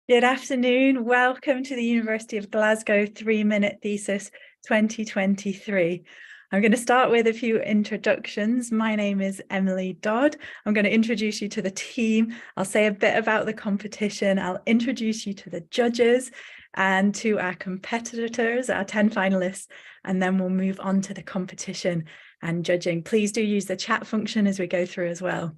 Good afternoon. Welcome to the University of Glasgow 3-Minute Thesis 2023. I'm going to start with a few introductions. My name is Emily Dodd. I'm going to introduce you to the team. I'll say a bit about the competition. I'll introduce you to the judges and to our competitors, our 10 finalists, and then we'll move on to the competition and judging. Please do use the chat function as we go through as well.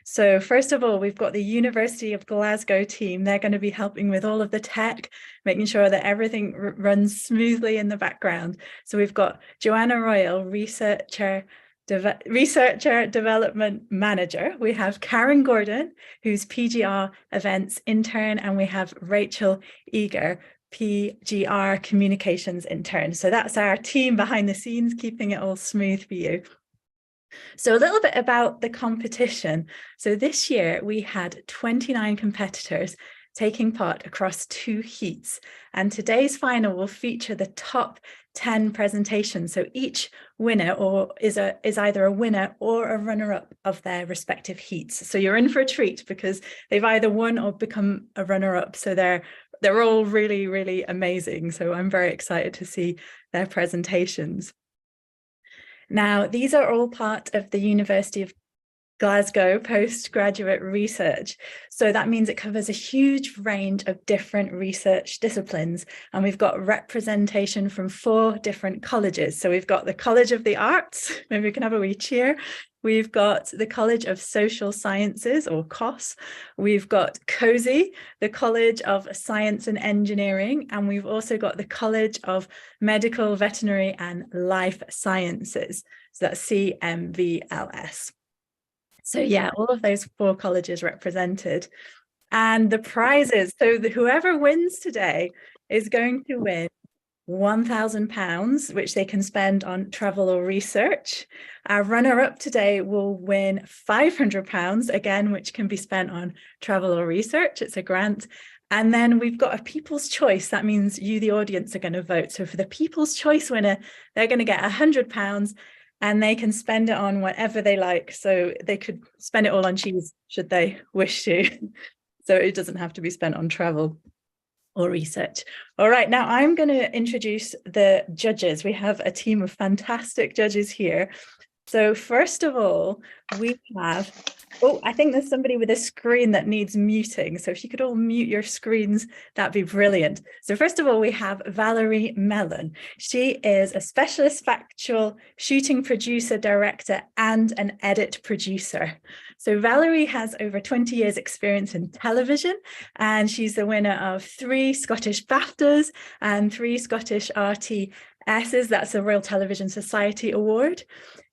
So first of all, we've got the University of Glasgow team. They're going to be helping with all of the tech, making sure that everything runs smoothly in the background. So we've got Joanna Royal, Researcher Development Manager. We have Karen Gordon, who's PGR Events Intern, and we have Rachel Eager, PGR Communications Intern. So that's our team behind the scenes, keeping it all smooth for you. So a little bit about the competition. So this year we had 29 competitors taking part across 2 heats, and today's final will feature the top 10 presentations. So each winner is either a winner or a runner-up of their respective heats. So you're in for a treat because they've either won or become a runner-up. So they're all really, really amazing. So I'm very excited to see their presentations. Now, these are all part of the University of Glasgow postgraduate research. So that means it covers a huge range of different research disciplines. And we've got representation from 4 different colleges. So we've got the College of the Arts, maybe we can have a wee cheer. We've got the College of Social Sciences, or COS. We've got COSI, the College of Science and Engineering, and we've also got the College of Medical, Veterinary and Life Sciences. So that's CMVLS. So yeah, all of those 4 colleges represented. And the prizes, so whoever wins today is going to win £1,000, which they can spend on travel or research. Our runner-up today will win £500, again, which can be spent on travel or research. It's a grant. And then we've got a People's Choice. That means you, the audience, are going to vote. So for the People's Choice winner, they're going to get £100 and they can spend it on whatever they like. So they could spend it all on cheese, should they wish to. So it doesn't have to be spent on travel or research. All right, now I'm going to introduce the judges. We have a team of fantastic judges here. So first of all, we have, I think there's somebody with a screen that needs muting. So if you could all mute your screens, that'd be brilliant. So first of all, we have Valerie Mellon. She is a specialist factual shooting producer, director, and an edit producer. So Valerie has over 20 years experience in television, and she's the winner of 3 Scottish BAFTAs and 3 Scottish RTSs. That's a Royal Television Society Award.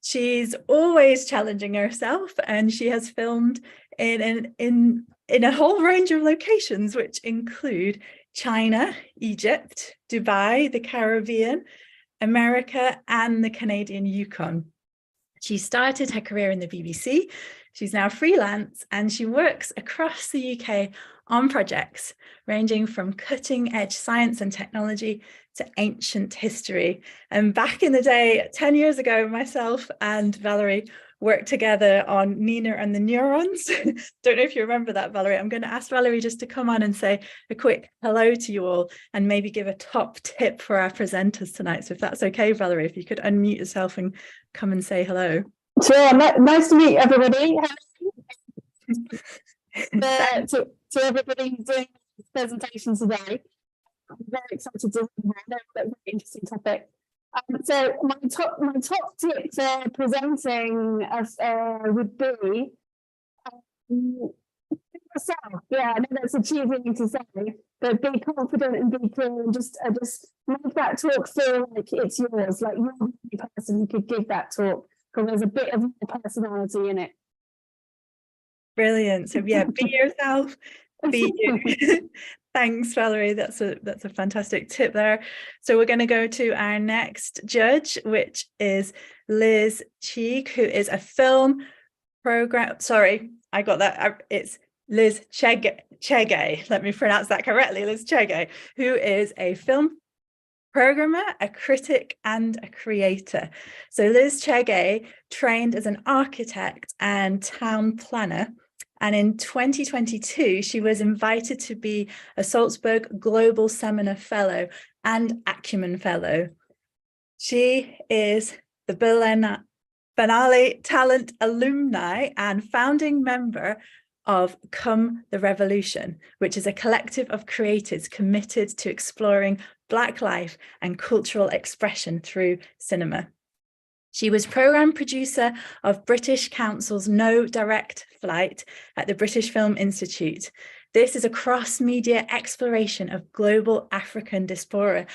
She's always challenging herself, and she has filmed in a whole range of locations, which include China, Egypt, Dubai, the Caribbean, America, and the Canadian Yukon. She started her career in the BBC. She's now freelance, and she works across the UK on projects ranging from cutting-edge science and technology to ancient history. And back in the day, 10 years ago, myself and Valerie worked together on Nina and the Neurons. Don't know if you remember that, Valerie. I'm going to ask Valerie just to come on and say a quick hello to you all and maybe give a top tip for our presenters tonight. So if that's okay, Valerie, if you could unmute yourself and come and say hello. Sure, nice to meet everybody. To everybody who's doing this presentation today. I'm very excited to hear that. Very interesting topic. So my top tip for presenting would be yourself. Yeah, I know that's a cheesy thing to say, but be confident and be clear and just make that talk feel like it's yours, like you're the person who could give that talk, because there's a bit of personality in it. Brilliant. So yeah, be yourself, be you. Thanks, Valerie. That's a fantastic tip there. So we're going to go to our next judge, which is Liz Cheek, who is a film program. Sorry, I got that. It's Liz Chege. Let me pronounce that correctly. Liz Chege, who is a film programmer, a critic, and a creator. So Liz Chege trained as an architect and town planner, And in 2022, she was invited to be a Salzburg Global Seminar Fellow and Acumen Fellow. She is the Biennale Talent Alumni and founding member of Come the Revolution, which is a collective of creators committed to exploring Black life and cultural expression through cinema. She was programme producer of British Council's No Direct Flight at the British Film Institute. This is a cross-media exploration of global African diaspora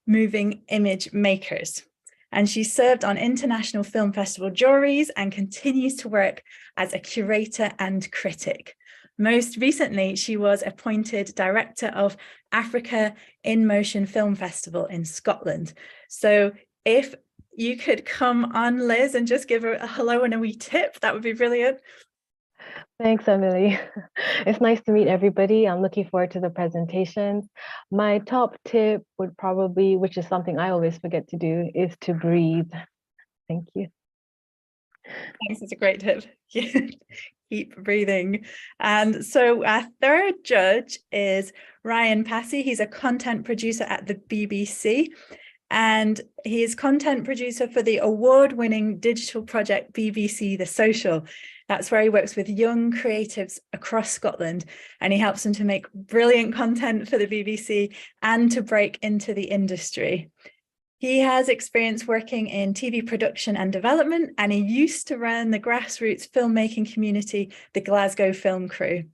moving image makers. And she served on international film festival juries and continues to work as a curator and critic. Most recently, she was appointed director of Africa in Motion Film Festival in Scotland. So if you could come on, Liz, and just give her a hello and a wee tip, that would be brilliant. Thanks, Emily. It's nice to meet everybody. I'm looking forward to the presentations. My top tip would probably, which is something I always forget to do, is to breathe. Thank you. Thanks, that's a great tip. Keep breathing. And so our third judge is Ryan Passy. He's a content producer at the BBC. And he is content producer for the award-winning digital project BBC The Social. That's where he works with young creatives across Scotland, and he helps them to make brilliant content for the BBC and to break into the industry. He has experience working in TV production and development, and he used to run the grassroots filmmaking community, the Glasgow Film Crew.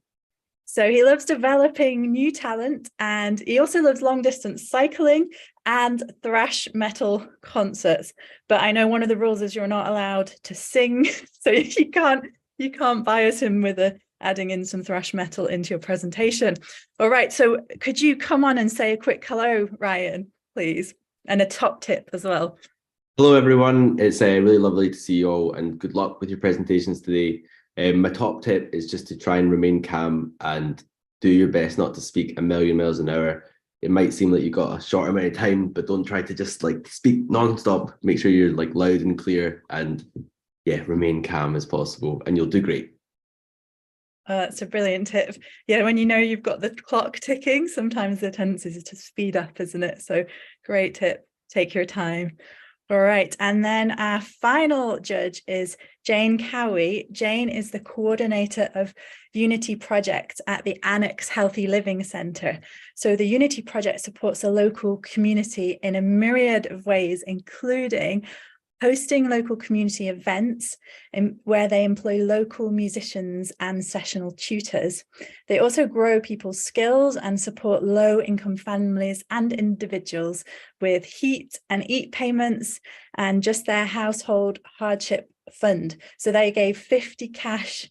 So he loves developing new talent, and he also loves long distance cycling and thrash metal concerts. But I know one of the rules is you're not allowed to sing, so you can't bias him with adding in some thrash metal into your presentation. All right, so could you come on and say a quick hello, Ryan, please, and a top tip as well. Hello, everyone. It's really lovely to see you all, and good luck with your presentations today. My top tip is just to try and remain calm and do your best not to speak a million miles an hour. It might seem like you've got a short amount of time, but don't try to just speak non-stop. Make sure you're loud and clear, and yeah, remain calm as possible, and you'll do great. That's a brilliant tip. Yeah, when you know you've got the clock ticking, sometimes the tendency is to speed up, isn't it? So great tip. Take your time. All right, and then our final judge is Jane Cowie. Jane is the coordinator of Unity Project at the Annex Healthy Living Centre. So the Unity Project supports the local community in a myriad of ways, including hosting local community events where they employ local musicians and sessional tutors. They also grow people's skills and support low-income families and individuals with heat and eat payments and just their household hardship fund. So they gave 50 cash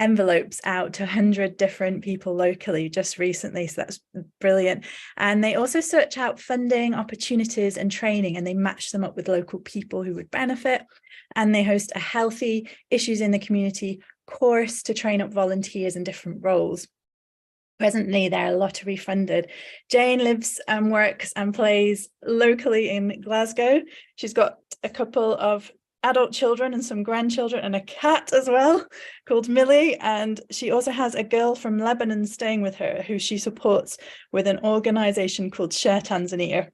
envelopes out to 100 different people locally just recently, so that's brilliant. And they also search out funding opportunities and training, and they match them up with local people who would benefit, and they host a healthy issues in the community course to train up volunteers in different roles. Presently, they're lottery funded. Jane lives and works and plays locally in Glasgow. She's got a couple of adult children and some grandchildren and a cat as well called Millie, and she also has a girl from Lebanon staying with her who she supports with an organisation called Share Tanzania.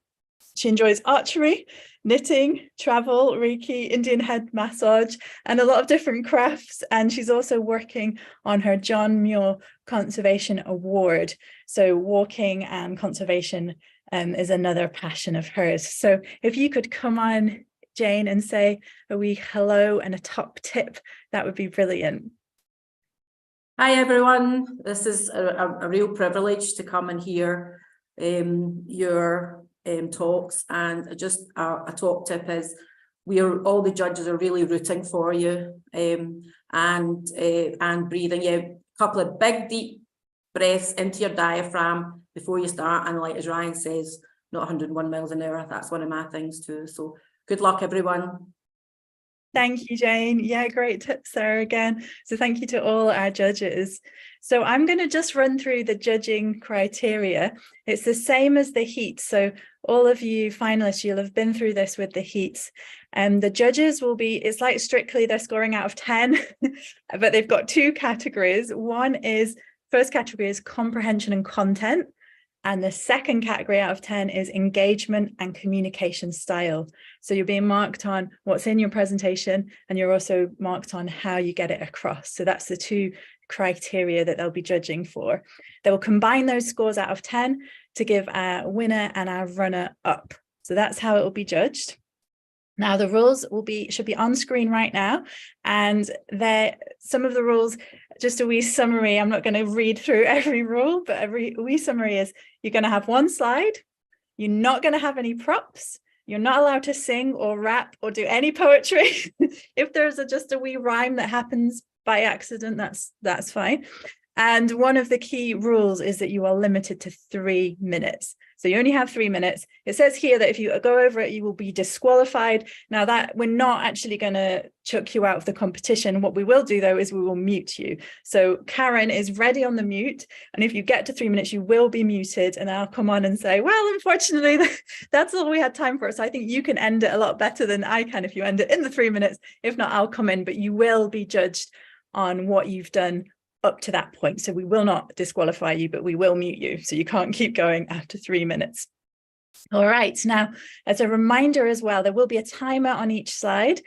She enjoys archery, knitting, travel, Reiki, Indian head massage, and a lot of different crafts, and she's also working on her John Muir Conservation Award. So walking and conservation is another passion of hers. So if you could come on, Jane, and say a wee hello and a top tip, that would be brilliant. Hi everyone, this is a real privilege to come and hear your talks, and just a top tip is all the judges are really rooting for you, and breathing. Yeah, a couple of big deep breaths into your diaphragm before you start, and like as Ryan says, not 101 miles an hour. That's one of my things too. So good luck, everyone. Thank you, Jane. Yeah, great tips there again. So thank you to all our judges. So I'm going to just run through the judging criteria. It's the same as the heat. So all of you finalists, you'll have been through this with the heats. And the judges will be, it's like strictly they're scoring out of 10, but they've got two categories. One is, first category is comprehension and content. And the second category out of 10 is engagement and communication style. So you're being marked on what's in your presentation, and you're also marked on how you get it across. So that's the two criteria that they'll be judging for. They will combine those scores out of 10 to give our winner and our runner up. So that's how it will be judged. Now the rules should be on screen right now, and some of the rules, just a wee summary. I'm not going to read through every rule, but a wee summary is you're going to have one slide, you're not going to have any props, you're not allowed to sing or rap or do any poetry. If there's just a wee rhyme that happens by accident, that's fine. And one of the key rules is that you are limited to 3 minutes. So you only have 3 minutes. It says here that if you go over it, you will be disqualified. Now that we're not actually going to chuck you out of the competition. What we will do though is we will mute you. So Karen is ready on the mute. And if you get to 3 minutes, you will be muted. And I'll come on and say, well, unfortunately, that's all we had time for. So I think you can end it a lot better than I can if you end it in the 3 minutes. If not, I'll come in, but you will be judged on what you've done up to that point. So we will not disqualify you, but we will mute you. So you can't keep going after 3 minutes. All right. Now, as a reminder as well, there will be a timer on each slide.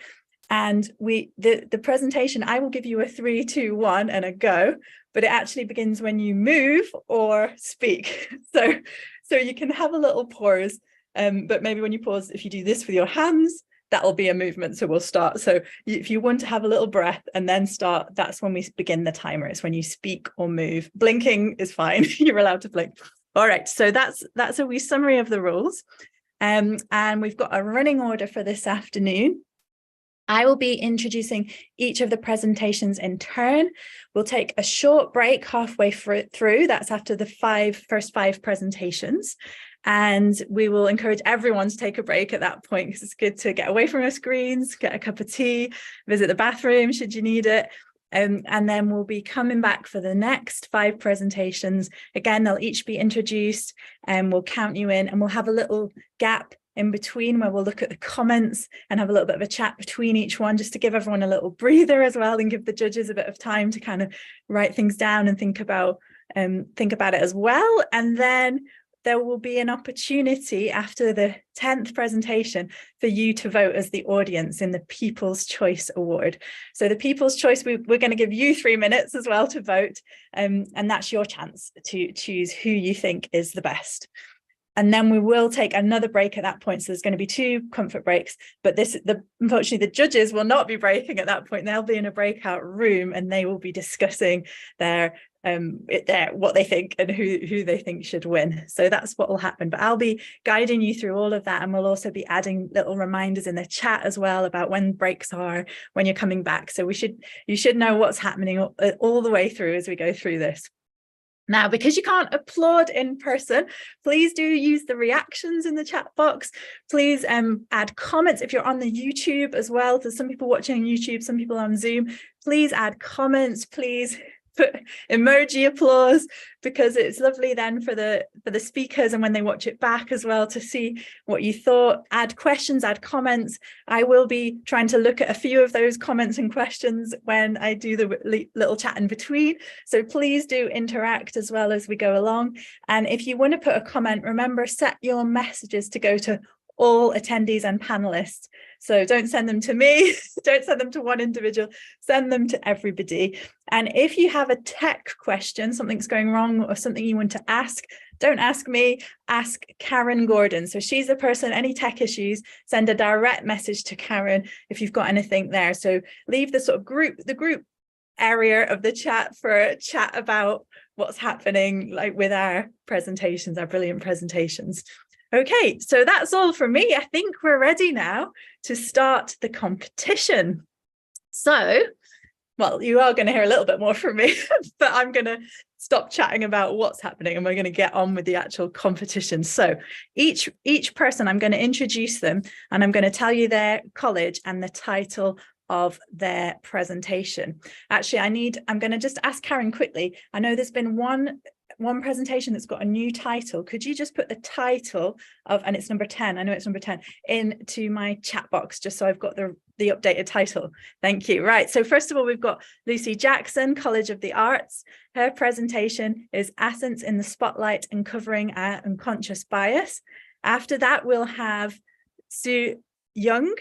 And the presentation, I will give you a 3, 2, 1 and a go, but it actually begins when you move or speak. So you can have a little pause, but maybe when you pause, if you do this with your hands, that'll be a movement. So we'll start. So if you want to have a little breath and then start, that's when we begin the timer. It's when you speak or move. Blinking is fine. You're allowed to blink. All right. So that's a wee summary of the rules. And we've got a running order for this afternoon. I will be introducing each of the presentations in turn. We'll take a short break halfway through. That's after the first five presentations. And we will encourage everyone to take a break at that point, because it's good to get away from your screens, get a cup of tea, visit the bathroom should you need it. And then we'll be coming back for the next 5 presentations. Again, they'll each be introduced, and we'll count you in, and we'll have a little gap in between where we'll look at the comments and have a little bit of a chat between each one, just to give everyone a little breather as well, and give the judges a bit of time to kind of write things down and think about it as well. And then there will be an opportunity after the 10th presentation for you to vote as the audience in the People's Choice Award. So the People's Choice, we're going to give you 3 minutes as well to vote, and that's your chance to choose who you think is the best. And then we will take another break at that point. So there's going to be 2 comfort breaks, but unfortunately the judges will not be breaking at that point. They'll be in a breakout room, and they will be discussing what they think and who they think should win. So that's what will happen. But I'll be guiding you through all of that, and we'll also be adding little reminders in the chat as well about when breaks are, when you're coming back. So you should know what's happening all the way through as we go through this. Now, because you can't applaud in person, please do use the reactions in the chat box. Please add comments if you're on the YouTube as well. There's some people watching on YouTube, some people on Zoom. Please add comments. Please put emoji applause, because it's lovely then for the speakers, and when they watch it back as well, to see what you thought. Add questions, add comments. I will be trying to look at a few of those comments and questions when I do the little chat in between. So please do interact as well as we go along. And if you want to put a comment, remember, set your messages to go to all attendees and panelists. So don't send them to me, don't send them to one individual, send them to everybody. And if you have a tech question, something's going wrong or something you want to ask, don't ask me, ask Karen Gordon. So she's the person, any tech issues, send a direct message to Karen if you've got anything there. So leave the sort of group area of the chat for a chat about what's happening, like with our presentations, our brilliant presentations. Okay, so that's all from me. I think we're ready now to start the competition. So, well, you are going to hear a little bit more from me, but I'm going to stop chatting about what's happening, and we're going to get on with the actual competition. So each person, I'm going to introduce them, and I'm going to tell you their college and the title of their presentation. Actually, I'm going to just ask Karen quickly. I know there's been one presentation that's got a new title. Could you just put the title of, and it's number 10, I know it's number 10, into my chat box, just so I've got the updated title. Thank you. Right, so first of all, we've got Lucy Jackson, College of the Arts. Her presentation is Accents in the Spotlight, Uncovering Our Unconscious Bias. After that, we'll have Sue Jung,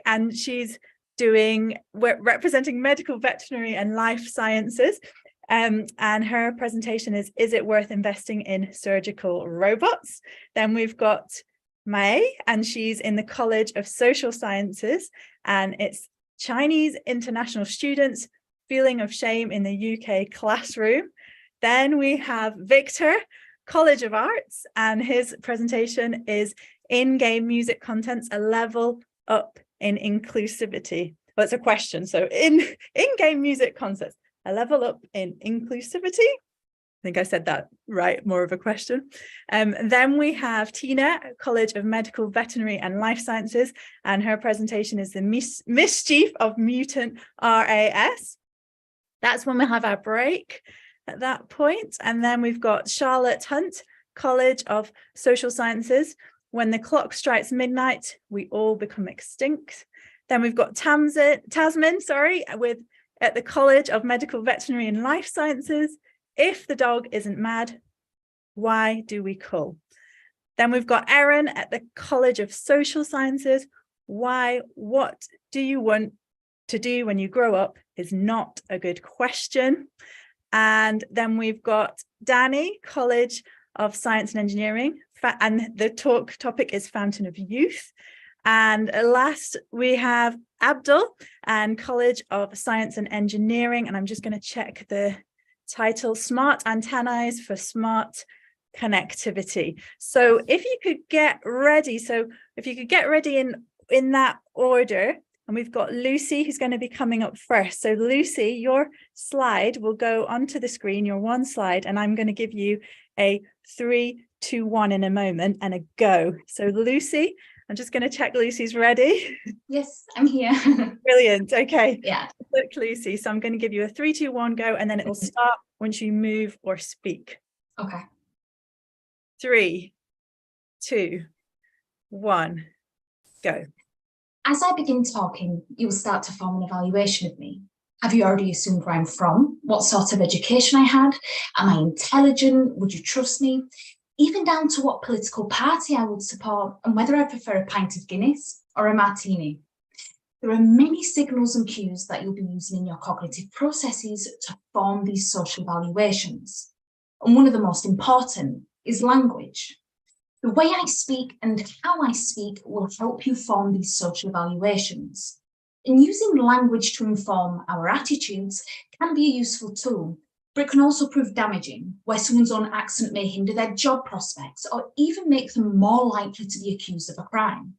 and she's representing medical, veterinary and life sciences. And her presentation is it worth investing in surgical robots? Then we've got May, and she's in the College of Social Sciences, and it's Chinese international students, feeling of shame in the UK classroom. Then we have Victor, College of Arts, and his presentation is in-game music contents, a level up in inclusivity. Well, it's a question. So in-game music contents, a level up in inclusivity. I think I said that right, more of a question. Then we have Tina, College of Medical, Veterinary and Life Sciences, and her presentation is the mischief of mutant RAS. That's when we have our break at that point. And then we've got Charlotte Hunt, College of Social Sciences. When the clock strikes midnight, we all become extinct. Then we've got Tasman, at the College of Medical, Veterinary and Life Sciences. If the dog isn't mad, why do we cull? Then we've got Erin at the College of Social Sciences. What do you want to do when you grow up is not a good question. And then we've got Danny, College of Science and Engineering, and the topic is Fountain of Youth. And last we have Abdul and College of Science and Engineering, and I'm just going to check the title, Smart Antennae for Smart Connectivity. So if you could get ready, in that order, and we've got Lucy who's going to be coming up first. So Lucy, your slide will go onto the screen, your one slide, and I'm going to give you a 3, 2, 1 in a moment and a go. So Lucy, I'm just going to check Lucy's ready. Yes, I'm here. Brilliant. Okay. Yeah. Look, Lucy. So I'm going to give you a 3, 2, 1 go, and then it will start once you move or speak. Okay. 3, 2, 1, go. As I begin talking, you will start to form an evaluation of me. Have you already assumed where I'm from? What sort of education I had? Am I intelligent? Would you trust me? Even down to what political party I would support and whether I prefer a pint of Guinness or a martini. There are many signals and cues that you'll be using in your cognitive processes to form these social evaluations. And one of the most important is language. The way I speak and how I speak will help you form these social evaluations. And using language to inform our attitudes can be a useful tool, but it can also prove damaging, where someone's own accent may hinder their job prospects or even make them more likely to be accused of a crime.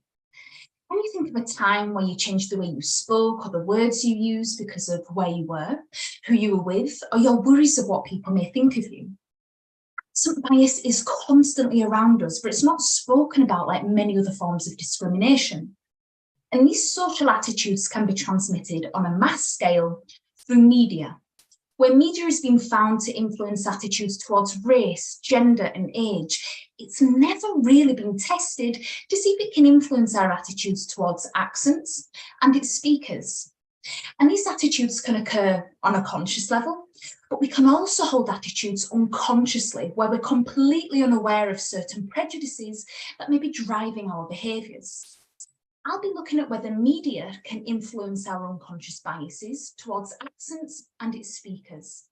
Can you think of a time where you changed the way you spoke or the words you used because of where you were, who you were with, or your worries of what people may think of you? Accent bias is constantly around us, but it's not spoken about like many other forms of discrimination. And these social attitudes can be transmitted on a mass scale through media, where media has been found to influence attitudes towards race, gender and age. It's never really been tested to see if it can influence our attitudes towards accents and its speakers. And these attitudes can occur on a conscious level, but we can also hold attitudes unconsciously, where we're completely unaware of certain prejudices that may be driving our behaviours. I'll be looking at whether media can influence our unconscious biases towards accents and its speakers.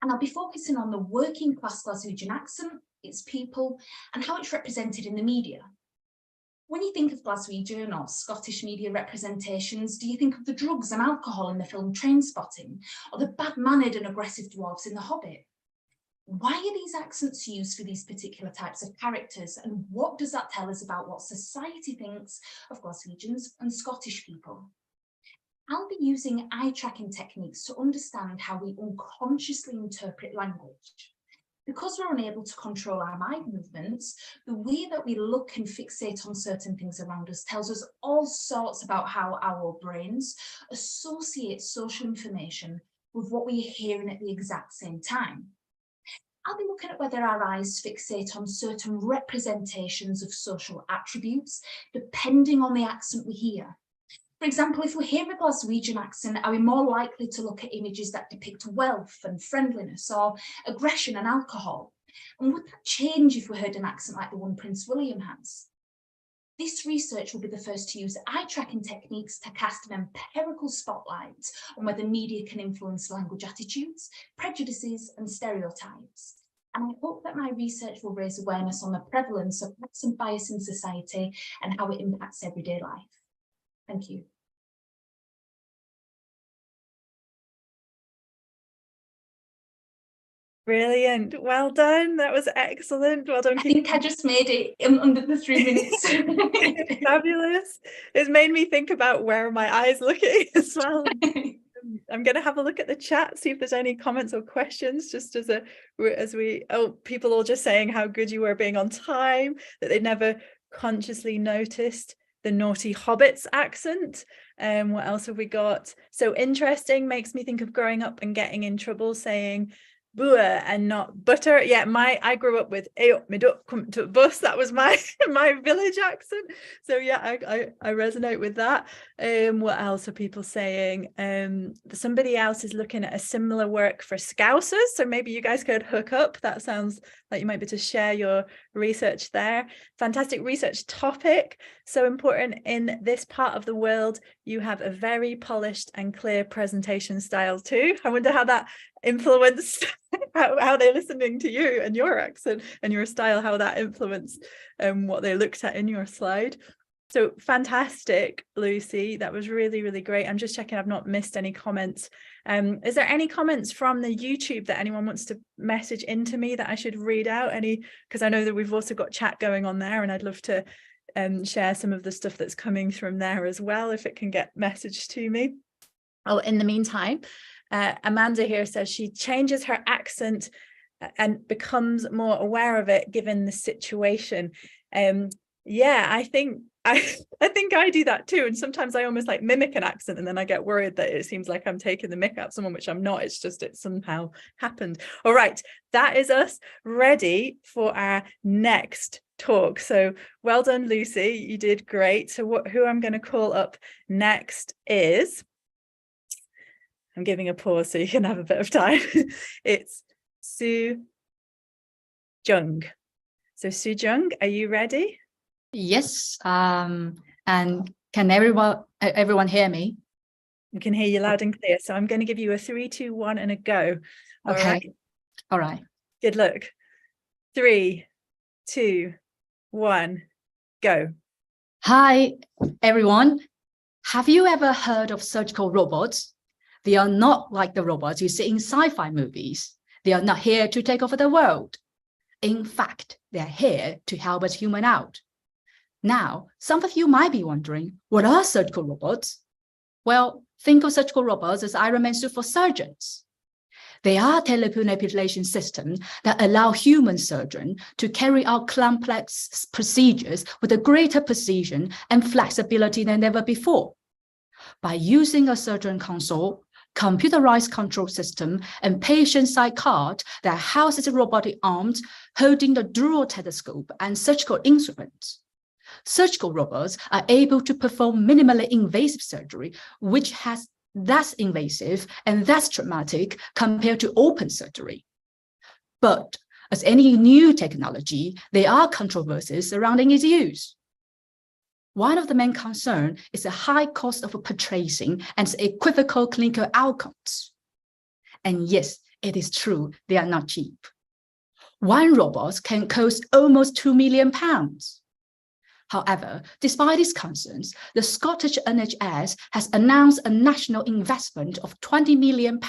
And I'll be focusing on the working class Glaswegian accent, its people, and how it's represented in the media. When you think of Glaswegian or Scottish media representations, do you think of the drugs and alcohol in the film Trainspotting, or the bad-mannered and aggressive dwarves in The Hobbit? Why are these accents used for these particular types of characters, and what does that tell us about what society thinks of Glaswegians and Scottish people? I'll be using eye tracking techniques to understand how we unconsciously interpret language. Because we're unable to control our mind movements, the way that we look and fixate on certain things around us tells us all sorts about how our brains associate social information with what we're hearing at the exact same time. I'll be looking at whether our eyes fixate on certain representations of social attributes, depending on the accent we hear. For example, if we hear a Glaswegian accent, are we more likely to look at images that depict wealth and friendliness or aggression and alcohol? And would that change if we heard an accent like the one Prince William has? This research will be the first to use eye tracking techniques to cast an empirical spotlight on whether media can influence language attitudes, prejudices, and stereotypes. And I hope that my research will raise awareness on the prevalence of accent bias in society and how it impacts everyday life. Thank you. Brilliant. Well done. That was excellent. Well done. I think I just made it under the 3 minutes. Fabulous. It's made me think about where are my eyes looking as well. I'm going to have a look at the chat, see if there's any comments or questions, just people all just saying how good you were being on time, that they never consciously noticed the naughty hobbits accent. What else have we got? So interesting, makes me think of growing up and getting in trouble saying bua and not butter. Yeah, I grew up with come to bus. That was my village accent. So yeah, I resonate with that. What else are people saying? Somebody else is looking at a similar work for Scousers, so maybe you guys could hook up. That sounds like you might be able to share your research there. Fantastic research topic, so important in this part of the world. You have a very polished and clear presentation style too. I wonder how that influenced how they're listening to you and your accent and your style, how that influenced what they looked at in your slide. So fantastic, Lucy. That was really, really great. I'm just checking I've not missed any comments. Is there any comments from the YouTube that anyone wants to message into me that I should read out? Because I know that we've also got chat going on there, and I'd love to share some of the stuff that's coming from there as well, if it can get messaged to me. Oh, in the meantime, Amanda here says she changes her accent and becomes more aware of it given the situation. Yeah, I think I do that too, and sometimes I almost like mimic an accent, and then I get worried that it seems like I'm taking the mick out of someone, which I'm not. It's just it somehow happened. All right, that is us ready for our next talk. So well done, Lucy, you did great. So who I'm going to call up next is, I'm giving a pause so you can have a bit of time. It's Sue Jung. So Sue Jung, are you ready? Yes, and can everyone hear me? We can hear you loud and clear. So I'm going to give you a 3, 2, 1 and a go. Okay. All right. Good luck. 3, 2, 1, go. Hi, everyone. Have you ever heard of surgical robots? They are not like the robots you see in sci-fi movies. They are not here to take over the world. In fact, they are here to help us human out. Now, some of you might be wondering, what are surgical robots? Well, think of surgical robots as Iron Man suit for surgeons. They are telemanipulation systems that allow human surgeons to carry out complex procedures with a greater precision and flexibility than ever before. By using a surgeon console, computerized control system, and patient-side card that houses robotic arms holding the dual stethoscope and surgical instruments, surgical robots are able to perform minimally invasive surgery, which has less invasive and less traumatic compared to open surgery. But as any new technology, there are controversies surrounding its use. One of the main concerns is the high cost of purchasing and equivocal clinical outcomes. And yes, it is true, they are not cheap. One robot can cost almost £2 million. However, despite these concerns, the Scottish NHS has announced a national investment of £20 million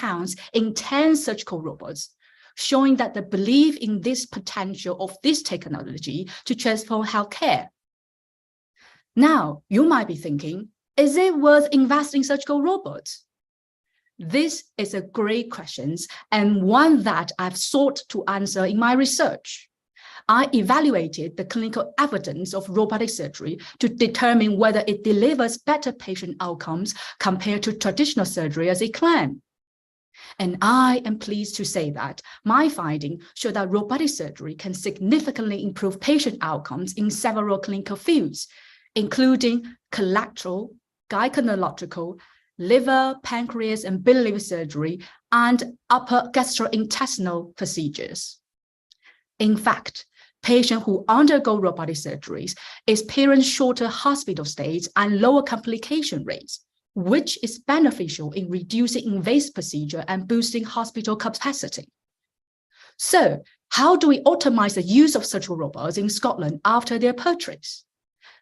in 10 surgical robots, showing that they believe in this potential of this technology to transform healthcare. Now, you might be thinking, is it worth investing in surgical robots? This is a great question and one that I've sought to answer in my research. I evaluated the clinical evidence of robotic surgery to determine whether it delivers better patient outcomes compared to traditional surgery as a claim. And I am pleased to say that my findings show that robotic surgery can significantly improve patient outcomes in several clinical fields, including colorectal, gynecological, liver, pancreas, and biliary surgery, and upper gastrointestinal procedures. In fact, patients who undergo robotic surgeries experience shorter hospital stays and lower complication rates, which is beneficial in reducing invasive procedure and boosting hospital capacity. So, how do we optimize the use of surgical robots in Scotland after their purchase?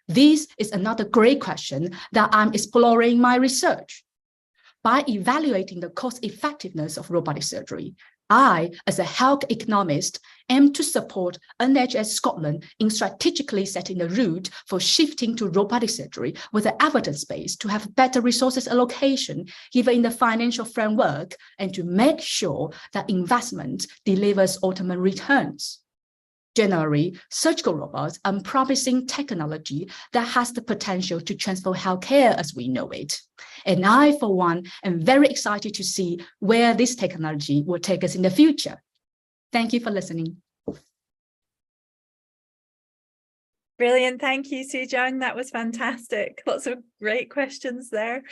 This is another great question that I'm exploring in my research. By evaluating the cost effectiveness of robotic surgery, I, as a health economist, aim to support NHS Scotland in strategically setting the route for shifting to robotic surgery with an evidence base to have better resources allocation given in the financial framework and to make sure that investment delivers ultimate returns. Generally, surgical robots are promising technology that has the potential to transform healthcare as we know it. And I, for one, am very excited to see where this technology will take us in the future. Thank you for listening. Brilliant. Thank you, Sujung. That was fantastic. Lots of great questions there.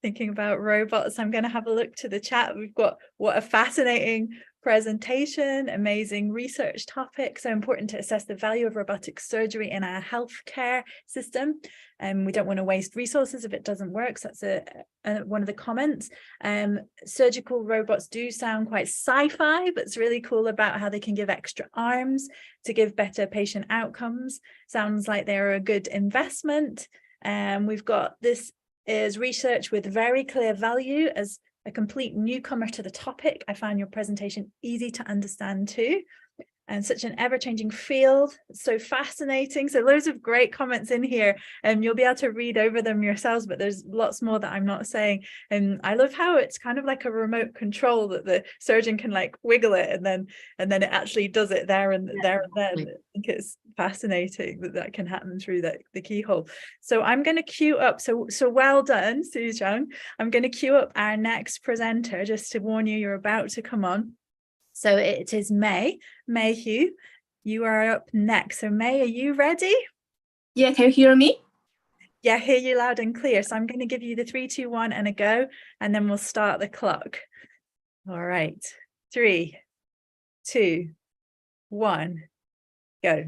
Thinking about robots, I'm going to have a look to the chat. We've got what a fascinating presentation, amazing research topic. So important to assess the value of robotic surgery in our healthcare system. And we don't want to waste resources if it doesn't work. So that's one of the comments. Surgical robots do sound quite sci-fi, but it's really cool about how they can give extra arms to give better patient outcomes. Sounds like they're a good investment. We've got this is research with very clear value. As a complete newcomer to the topic, I found your presentation easy to understand too. And such an ever-changing field, so fascinating. So loads of great comments in here, and you'll be able to read over them yourselves, but there's lots more that I'm not saying. And I love how it's kind of like a remote control that the surgeon can like wiggle it and then it actually does it there and then. I think it's fascinating that can happen through the keyhole. So I'm going to queue up, so well done, Sujung. I'm going to queue up our next presenter just to warn you, you're about to come on. So it is May Mayhew. You are up next. So May, are you ready? Yeah, can you hear me? Yeah, hear you loud and clear. So I'm going to give you the 3, 2, 1 and a go, and then we'll start the clock. All right. 3, 2, 1, go.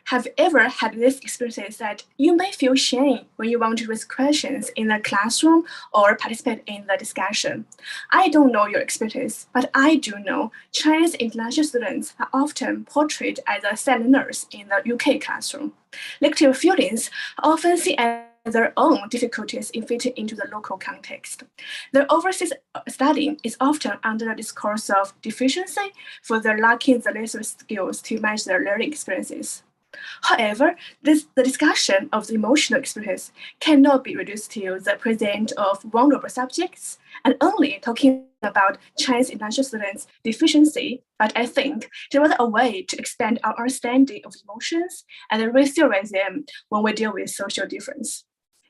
Have you ever had this experience that you may feel shame when you want to raise questions in the classroom or participate in the discussion? I don't know your experience, but I do know Chinese international students are often portrayed as the silent learners in the UK classroom. Negative feelings are often seen as their own difficulties in fitting into the local context. Their overseas studying is often under the discourse of deficiency for their lacking the necessary skills to manage their learning experiences. However, the discussion of the emotional experience cannot be reduced to the present of vulnerable subjects and only talking about Chinese international students' deficiency, but I think there was a way to expand our understanding of emotions and retheorize them when we deal with social difference.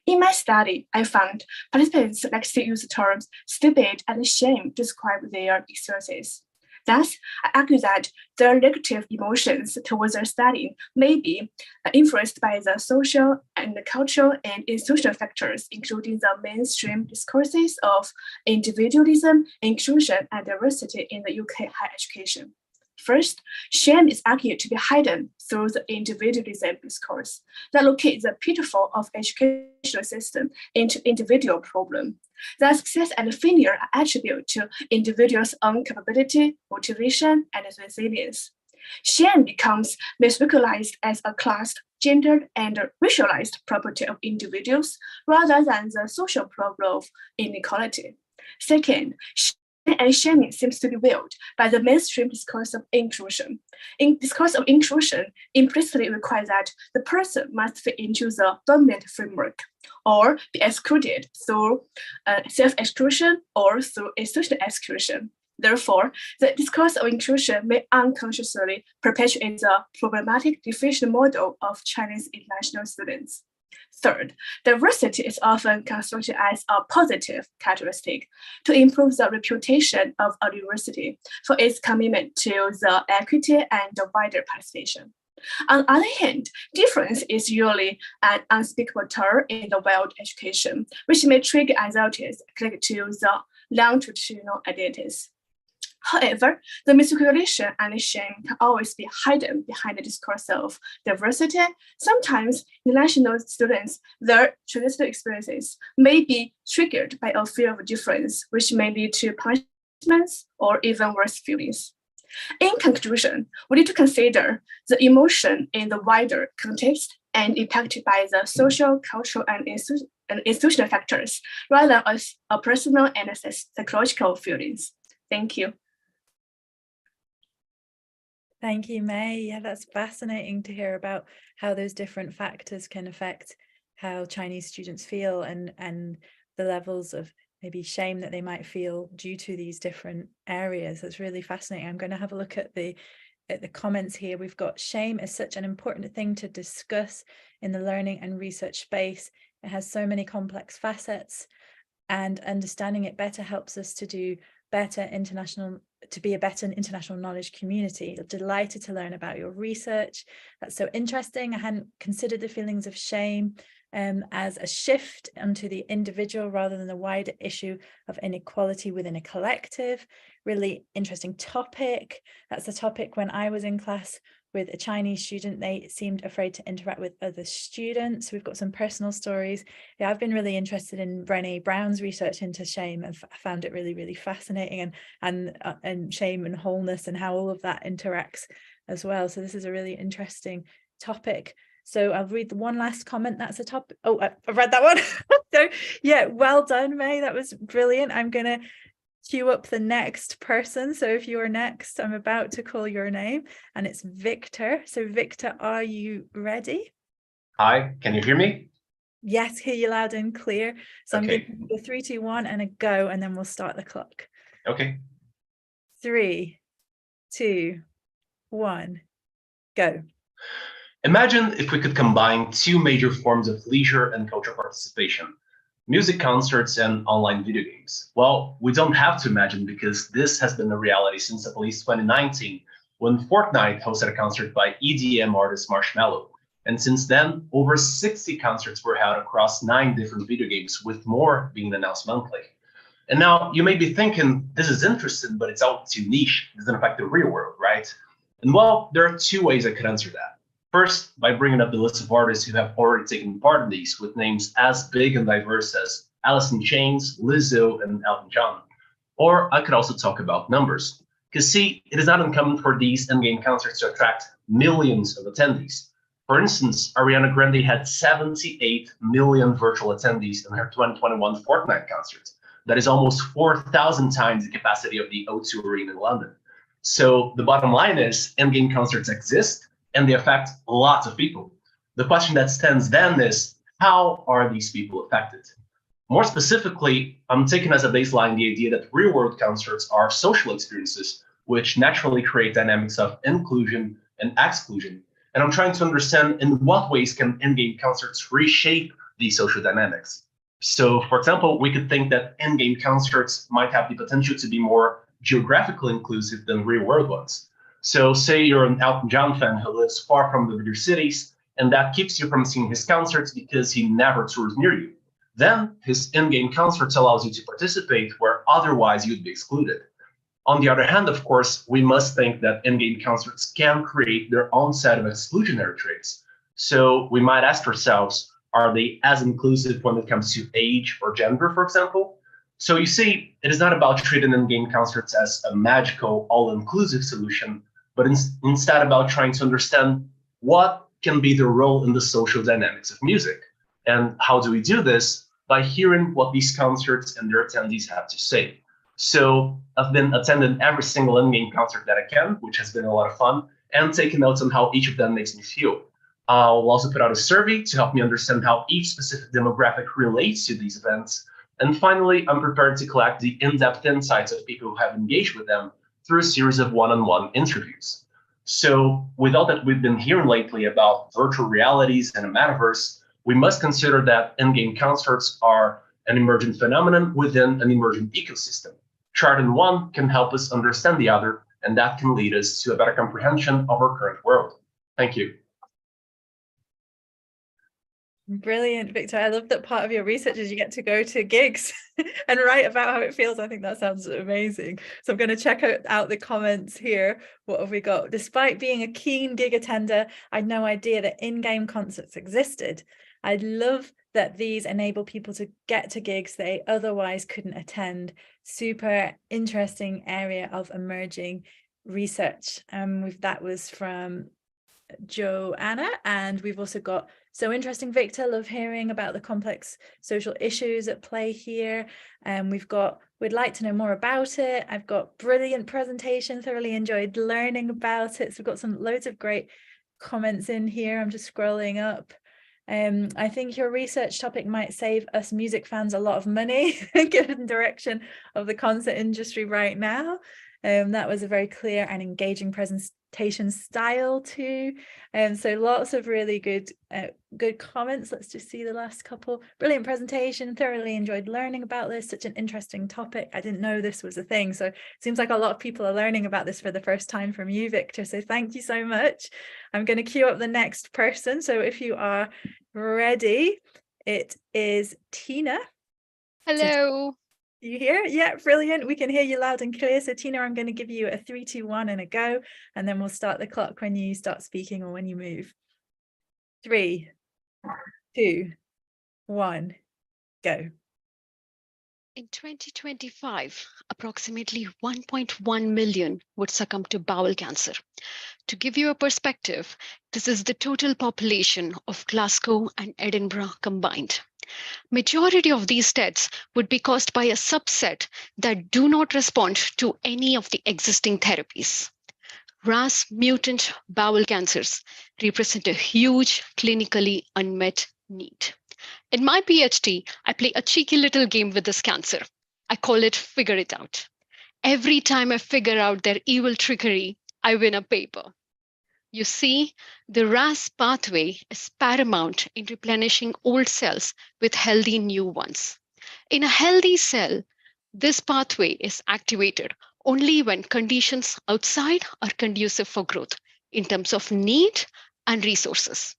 In my study, I found participants like to use the terms stupid and shame to describe their experiences. Thus, I argue that their negative emotions towards their studying may be influenced by the social and cultural and institutional factors, including the mainstream discourses of individualism, inclusion, and diversity in the UK higher education. First, shame is argued to be hidden through the individualism discourse that locates the pitfall of educational system into individual problem. The success and failure are attributed to individuals' own capability, motivation, and resilience. Shame becomes misrecognized as a class, gendered, and racialized property of individuals rather than the social problem of inequality. Second, and shaming seems to be veiled by the mainstream discourse of inclusion. In discourse of inclusion, implicitly requires that the person must fit into the dominant framework or be excluded through self-exclusion or through institutional exclusion. Therefore, the discourse of inclusion may unconsciously perpetuate the problematic diffusion model of Chinese international students. Third, diversity is often construed as a positive characteristic to improve the reputation of a university for its commitment to the equity and the wider participation. On the other hand, difference is usually an unspeakable term in the world education, which may trigger anxieties connected to the non-traditional identities. However, the miscalculation and shame can always be hidden behind the discourse of diversity. Sometimes international students, their traditional experiences may be triggered by a fear of difference, which may lead to punishments or even worse feelings. In conclusion, we need to consider the emotion in the wider context and impacted by the social, cultural, and institutional factors, rather than as a personal and psychological feelings. Thank you. Thank you, May. Yeah, that's fascinating to hear about how those different factors can affect how Chinese students feel and the levels of maybe shame that they might feel due to these different areas. That's really fascinating. I'm going to have a look at the comments here. We've got shame is such an important thing to discuss in the learning and research space. It has so many complex facets, and understanding it better helps us to be a better international knowledge community. Delighted to learn about your research. That's so interesting. I hadn't considered the feelings of shame as a shift onto the individual rather than the wider issue of inequality within a collective. Really interesting topic. That's the topic when I was in class with a Chinese student, they seemed afraid to interact with other students. We've got some personal stories. Yeah, I've been really interested in Brené Brown's research into shame, and I found it really, really fascinating, and shame and wholeness and how all of that interacts as well. So this is a really interesting topic. So I'll read the one last comment. That's a topic. Oh, I've read that one. So yeah, well done, May. That was brilliant. I'm going to queue up the next person. So if you're next, I'm about to call your name, and it's Victor. So Victor, are you ready? Hi, can you hear me? Yes, hear you loud and clear. So Okay. I'm going to go 3, 2, 1 and a go, and then we'll start the clock. Okay. 3, 2, 1, go. Imagine if we could combine two major forms of leisure and cultural participation: music concerts and online video games. Well, we don't have to imagine, because this has been a reality since at least 2019, when Fortnite hosted a concert by EDM artist Marshmello. And since then, over 60 concerts were held across 9 different video games, with more being announced monthly. And now you may be thinking, this is interesting, but it's all too niche. It doesn't affect the real world, right? And well, there are 2 ways I could answer that. First, by bringing up the list of artists who have already taken part in these, with names as big and diverse as Alice in Chains, Lizzo, and Elton John. Or I could also talk about numbers. Because see, it is not uncommon for these in-game concerts to attract millions of attendees. For instance, Ariana Grande had 78 million virtual attendees in her 2021 Fortnite concert. That is almost 4,000 times the capacity of the O2 Arena in London. So the bottom line is, in-game concerts exist, and they affect lots of people. The question that stands then is, how are these people affected? More specifically, I'm taking as a baseline the idea that real-world concerts are social experiences, which naturally create dynamics of inclusion and exclusion. And I'm trying to understand in what ways can in-game concerts reshape these social dynamics. So, for example, we could think that in-game concerts might have the potential to be more geographically inclusive than real-world ones. So say you're an Elton John fan who lives far from the bigger cities, and that keeps you from seeing his concerts because he never tours near you. Then his in-game concerts allows you to participate where otherwise you'd be excluded. On the other hand, of course, we must think that in-game concerts can create their own set of exclusionary traits. So we might ask ourselves, are they as inclusive when it comes to age or gender, for example? So you see, it is not about treating in-game concerts as a magical, all-inclusive solution, but instead about trying to understand what can be the role in the social dynamics of music. And how do we do this? By hearing what these concerts and their attendees have to say. So I've been attending every single in-game concert that I can, which has been a lot of fun, and taking notes on how each of them makes me feel. I'll also put out a survey to help me understand how each specific demographic relates to these events. And finally, I'm prepared to collect the in-depth insights of people who have engaged with them through a series of one-on-one interviews. So with all that we've been hearing lately about virtual realities and a metaverse, we must consider that in-game concerts are an emergent phenomenon within an emergent ecosystem. Charting one can help us understand the other, and that can lead us to a better comprehension of our current world. Thank you. Brilliant, Victor. I love that part of your research is you get to go to gigs and write about how it feels. I think that sounds amazing. So I'm going to check out the comments here. What have we got? Despite being a keen gig attender, I had no idea that in-game concerts existed. I love that these enable people to get to gigs they otherwise couldn't attend. Super interesting area of emerging research. That was from Joanna, and we've also got so interesting, Victor. Love hearing about the complex social issues at play here. We've got we'd like to know more about it. I've got brilliant presentation, thoroughly enjoyed learning about it. So we've got loads of great comments in here. I'm just scrolling up. I think your research topic might save us music fans a lot of money given the direction of the concert industry right now. That was a very clear and engaging presentation style too. So lots of really good comments. Let's just see the last couple. Brilliant presentation, thoroughly enjoyed learning about this, such an interesting topic. I didn't know this was a thing. So it seems like a lot of people are learning about this for the first time from you, Victor. So thank you so much. I'm going to queue up the next person. So if you are ready, it is Tina. Hello. You hear? Yeah, brilliant. We can hear you loud and clear. So Tina, I'm going to give you a 3, 2, 1 and a go, and then we'll start the clock when you start speaking or when you move. 3, 2, 1, go. In 2025, approximately 1.1 million would succumb to bowel cancer. To give you a perspective, this is the total population of Glasgow and Edinburgh combined. Majority of these deaths would be caused by a subset that do not respond to any of the existing therapies. RAS mutant bowel cancers represent a huge clinically unmet need. In my PhD, I play a cheeky little game with this cancer. I call it Figure It Out. Every time I figure out their evil trickery, I win a paper. You see, the RAS pathway is paramount in replenishing old cells with healthy new ones. In a healthy cell, this pathway is activated only when conditions outside are conducive for growth in terms of need and resources.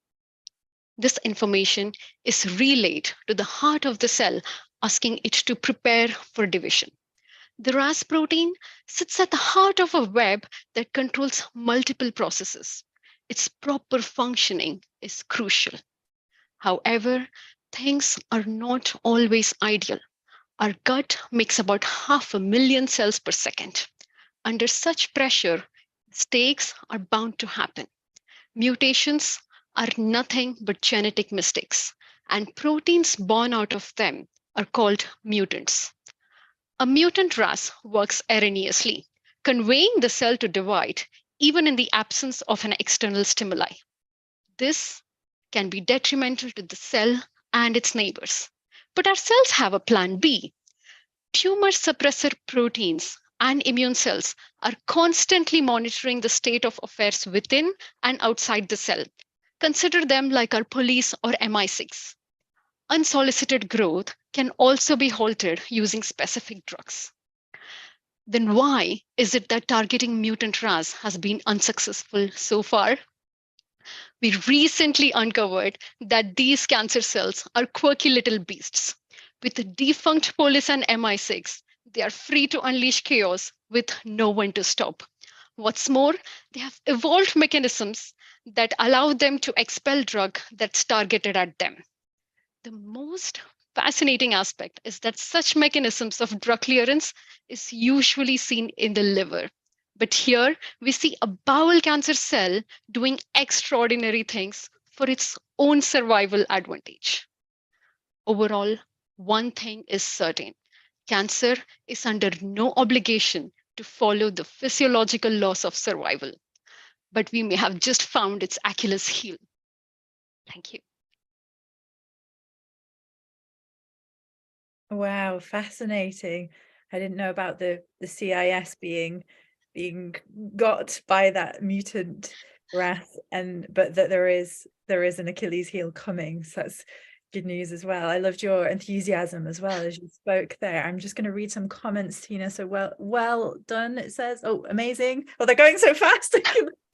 This information is relayed to the heart of the cell, asking it to prepare for division. The RAS protein sits at the heart of a web that controls multiple processes. Its proper functioning is crucial. However, things are not always ideal. Our gut makes about 500,000 cells per second. Under such pressure, mistakes are bound to happen. Mutations are nothing but genetic mistakes, and proteins born out of them are called mutants. A mutant RAS works erroneously, conveying the cell to divide even in the absence of an external stimuli. This can be detrimental to the cell and its neighbors. But our cells have a plan B. Tumor suppressor proteins and immune cells are constantly monitoring the state of affairs within and outside the cell. Consider them like our police or MI6. Unsolicited growth can also be halted using specific drugs. Then why is it that targeting mutant RAS has been unsuccessful so far? We recently uncovered that these cancer cells are quirky little beasts. With the defunct police and MI6, they are free to unleash chaos with no one to stop. What's more, they have evolved mechanisms that allow them to expel drug that's targeted at them. The most fascinating aspect is that such mechanisms of drug clearance is usually seen in the liver. But here we see a bowel cancer cell doing extraordinary things for its own survival advantage. Overall, one thing is certain. Cancer is under no obligation to follow the physiological laws of survival, but we may have just found its Achilles heel. Thank you. Wow, fascinating. I didn't know about the CIS being got by that mutant rat, but that there is an Achilles heel coming. So that's good news as well. I loved your enthusiasm as well as you spoke there. I'm just going to read some comments, Tina. So well done, it says. Oh, amazing. Oh, they're going so fast.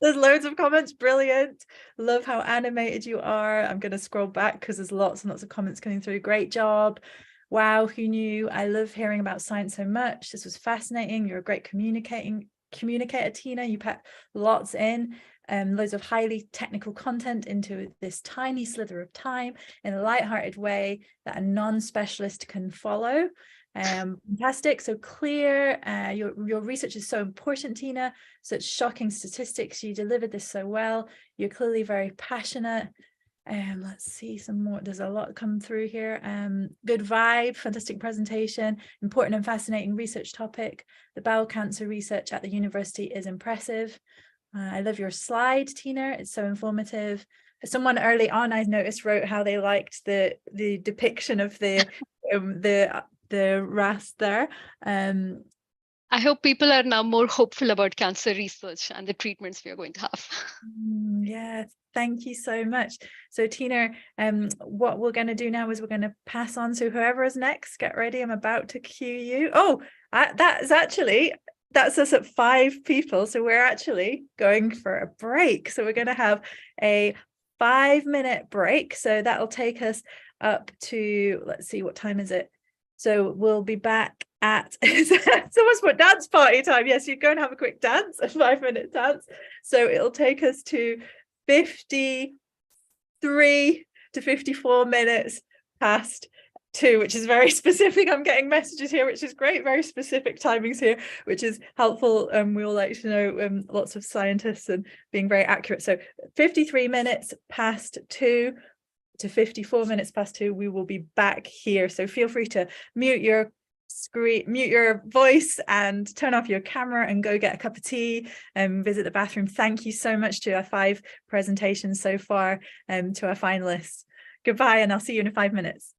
There's loads of comments. Brilliant. Love how animated you are. I'm going to scroll back because there's lots and lots of comments coming through. Great job. Wow, who knew? I love hearing about science so much. This was fascinating. You're a great communicator, Tina. You put lots in, loads of highly technical content into this tiny slither of time in a lighthearted way that a non-specialist can follow. Fantastic, so clear. Your research is so important, Tina. Such shocking statistics. You delivered this so well. You're clearly very passionate. Let's see some more. There's a lot come through here. Good vibe, fantastic presentation, important and fascinating research topic. The bowel cancer research at the university is impressive. I love your slide, Tina. It's so informative. Someone early on, I noticed, wrote how they liked the depiction of the RAS there. I hope people are now more hopeful about cancer research and the treatments we are going to have. Yeah, thank you so much. So Tina, what we're going to do now is we're going to pass on to whoever is next. Get ready, I'm about to cue you. Oh, that's us at 5 people. So we're actually going for a break. So we're going to have a 5-minute break. So that'll take us up to, let's see, what time is it? So we'll be back at someone's put dance party time. Yes, you go and have a quick dance, a 5-minute dance. So it'll take us to 53 to 54 minutes past 2, which is very specific. I'm getting messages here, which is great. Very specific timings here, which is helpful. We all like to know lots of scientists and being very accurate. So 53 minutes past 2 to 54 minutes past 2, we will be back here. So feel free to mute your screen, mute your voice and turn off your camera and go get a cup of tea and visit the bathroom. Thank you so much to our 5 presentations so far, to our finalists. Goodbye, and I'll see you in 5 minutes.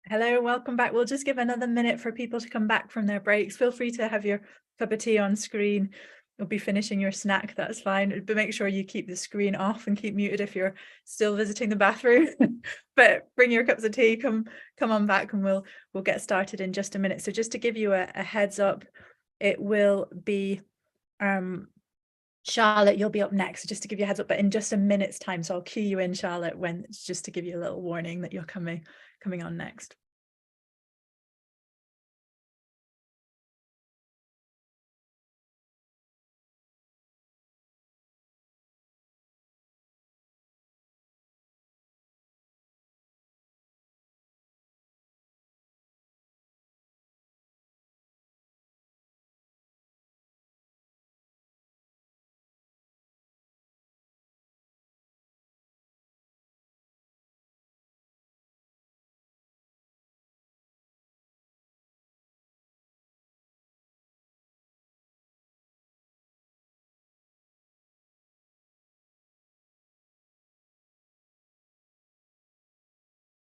Hello, welcome back. We'll just give another minute for people to come back from their breaks. Feel free to have your cup of tea on screen. You'll be finishing your snack, that's fine. But make sure you keep the screen off and keep muted if you're still visiting the bathroom. But bring your cups of tea, come on back, and we'll get started in just a minute. So just to give you a heads up, it will be Charlotte, you'll be up next, so just to give you a heads up, but in just a minute's time. So I'll cue you in, Charlotte, when just to give you a little warning that you're coming on next.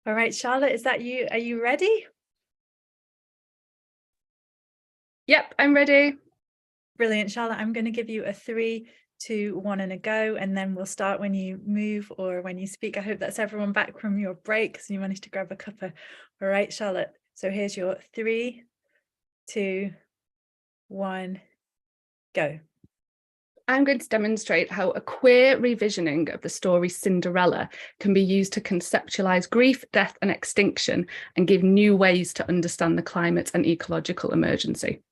All right, Charlotte, is that you? Are you ready? Yep, I'm ready. Brilliant, Charlotte. I'm going to give you a 3, 2, 1 and a go, and then we'll start when you move or when you speak. I hope that's everyone back from your break, so you managed to grab a cuppa. All right, Charlotte. So here's your 3, 2, 1, go. I'm going to demonstrate how a queer revisioning of the story Cinderella can be used to conceptualize grief, death and extinction and give new ways to understand the climate and ecological emergency.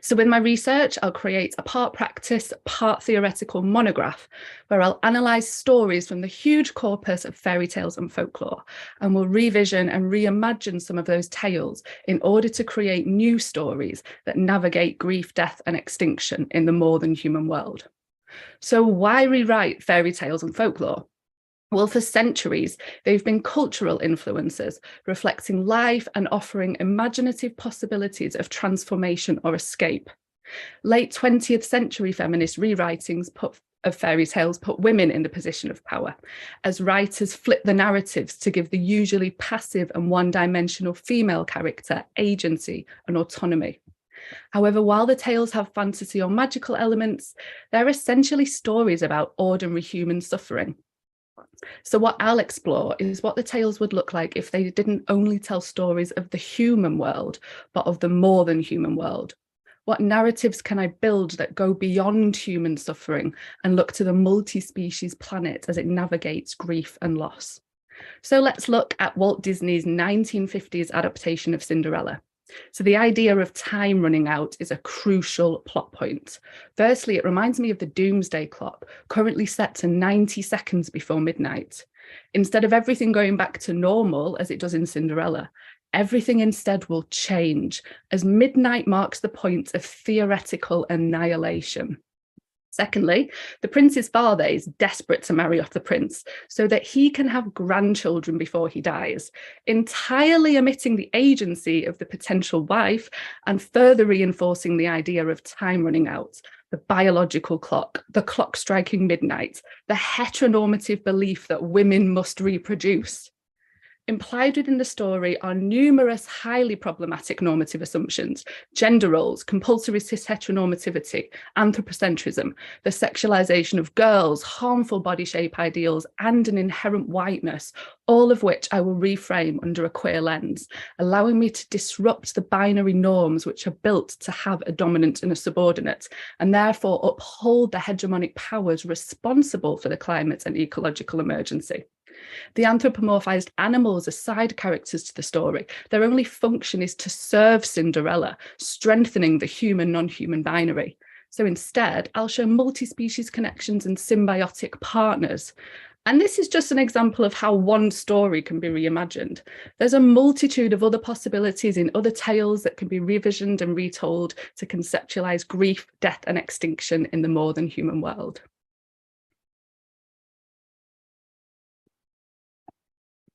So with my research, I'll create a part practice, part theoretical monograph where I'll analyse stories from the huge corpus of fairy tales and folklore, and will revision and reimagine some of those tales in order to create new stories that navigate grief, death and extinction in the more than human world. So why rewrite fairy tales and folklore? Well, for centuries, they've been cultural influences, reflecting life and offering imaginative possibilities of transformation or escape. Late 20th century feminist rewritings of fairy tales put women in the position of power, as writers flipped the narratives to give the usually passive and one-dimensional female character agency and autonomy. However, while the tales have fantasy or magical elements, they're essentially stories about ordinary human suffering. So what I'll explore is what the tales would look like if they didn't only tell stories of the human world, but of the more than human world. What narratives can I build that go beyond human suffering and look to the multi-species planet as it navigates grief and loss? So let's look at Walt Disney's 1950s adaptation of Cinderella. So the idea of time running out is a crucial plot point. Firstly, it reminds me of the doomsday clock, currently set to 90 seconds before midnight. Instead of everything going back to normal, as it does in Cinderella, everything instead will change, as midnight marks the point of theoretical annihilation. Secondly, the prince's father is desperate to marry off the prince so that he can have grandchildren before he dies, entirely omitting the agency of the potential wife and further reinforcing the idea of time running out, the biological clock, the clock striking midnight, the heteronormative belief that women must reproduce. Implied within the story are numerous highly problematic normative assumptions: gender roles, compulsory cis heteronormativity, anthropocentrism, the sexualization of girls, harmful body shape ideals, and an inherent whiteness, all of which I will reframe under a queer lens, allowing me to disrupt the binary norms which are built to have a dominant and a subordinate, and therefore uphold the hegemonic powers responsible for the climate and ecological emergency. The anthropomorphized animals are side characters to the story. Their only function is to serve Cinderella, strengthening the human non-human binary. So instead, I'll show multi-species connections and symbiotic partners. And this is just an example of how one story can be reimagined. There's a multitude of other possibilities in other tales that can be revisioned and retold to conceptualize grief, death, and extinction in the more than human world.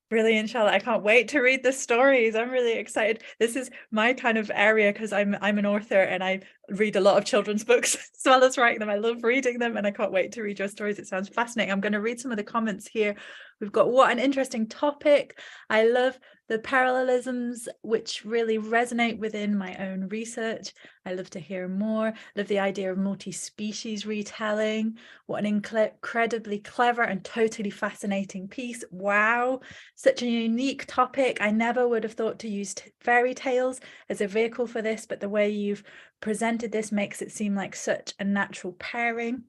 Brilliant, Charlotte. I can't wait to read the stories. I'm really excited. This is my kind of area because I'm an author and I read a lot of children's books as well as writing them. I love reading them and I can't wait to read your stories. It sounds fascinating. I'm going to read some of the comments here. We've got, what an interesting topic. I love the parallelisms which really resonate within my own research. I love to hear more. Love the idea of multi-species retelling. What an incredibly clever and totally fascinating piece. Wow, such a unique topic. I never would have thought to use fairy tales as a vehicle for this, but the way you've presented this makes it seem like such a natural pairing.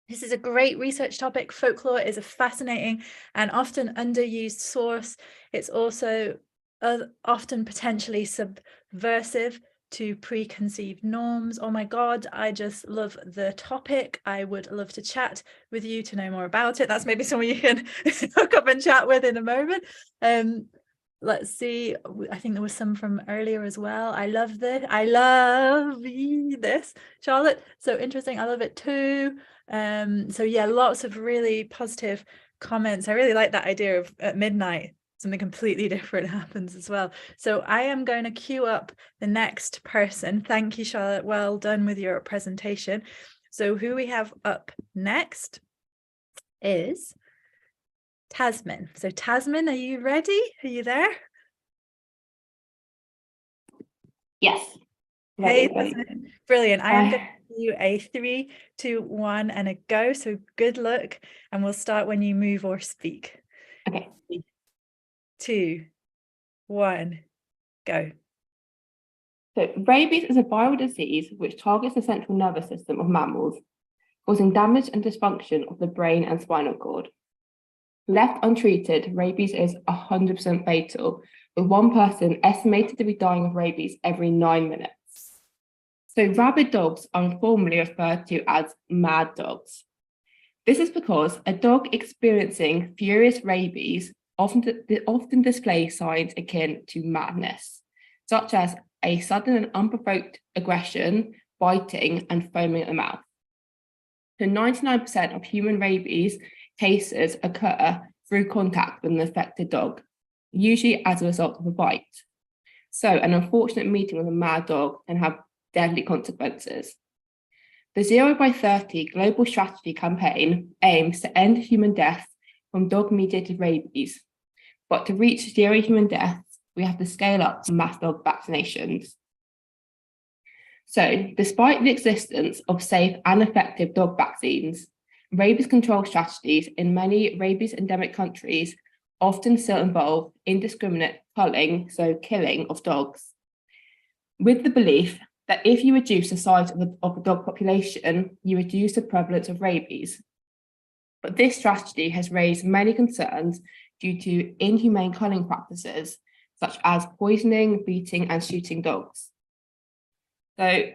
This is a great research topic. Folklore is a fascinating and often underused source. It's also often potentially subversive to preconceived norms. Oh my God, I just love the topic. I would love to chat with you to know more about it. That's maybe someone you can hook up and chat with in a moment. Let's see, I think there was some from earlier as well. I love this. I love this, Charlotte. So interesting. I love it too. So yeah, lots of really positive comments. I really like that idea of at midnight something completely different happens as well. So I am going to queue up the next person. Thank you, Charlotte. Well done with your presentation. So who we have up next is Tasmin. So Tasmin, are you ready? Are you there? Yes. Hey, Tasmin. Brilliant. I am going to give you a 3, 2, 1 and a go. So good luck. And we'll start when you move or speak. Okay. 3, 2, 1, go. So rabies is a viral disease which targets the central nervous system of mammals, causing damage and dysfunction of the brain and spinal cord. Left untreated, rabies is 100% fatal, with one person estimated to be dying of rabies every 9 minutes. So rabid dogs are informally referred to as mad dogs. This is because a dog experiencing furious rabies often displays signs akin to madness, such as a sudden and unprovoked aggression, biting, and foaming at the mouth. So 99% of human rabies cases occur through contact with an affected dog, usually as a result of a bite. So an unfortunate meeting with a mad dog can have deadly consequences. The 0 by 30 global strategy campaign aims to end human death from dog-mediated rabies, but to reach 0 human deaths, we have to scale up to mass dog vaccinations. So, despite the existence of safe and effective dog vaccines, rabies control strategies in many rabies endemic countries often still involve indiscriminate culling, so killing of dogs, with the belief that if you reduce the size of the dog population, you reduce the prevalence of rabies. But this strategy has raised many concerns due to inhumane culling practices, such as poisoning, beating, and shooting dogs. So,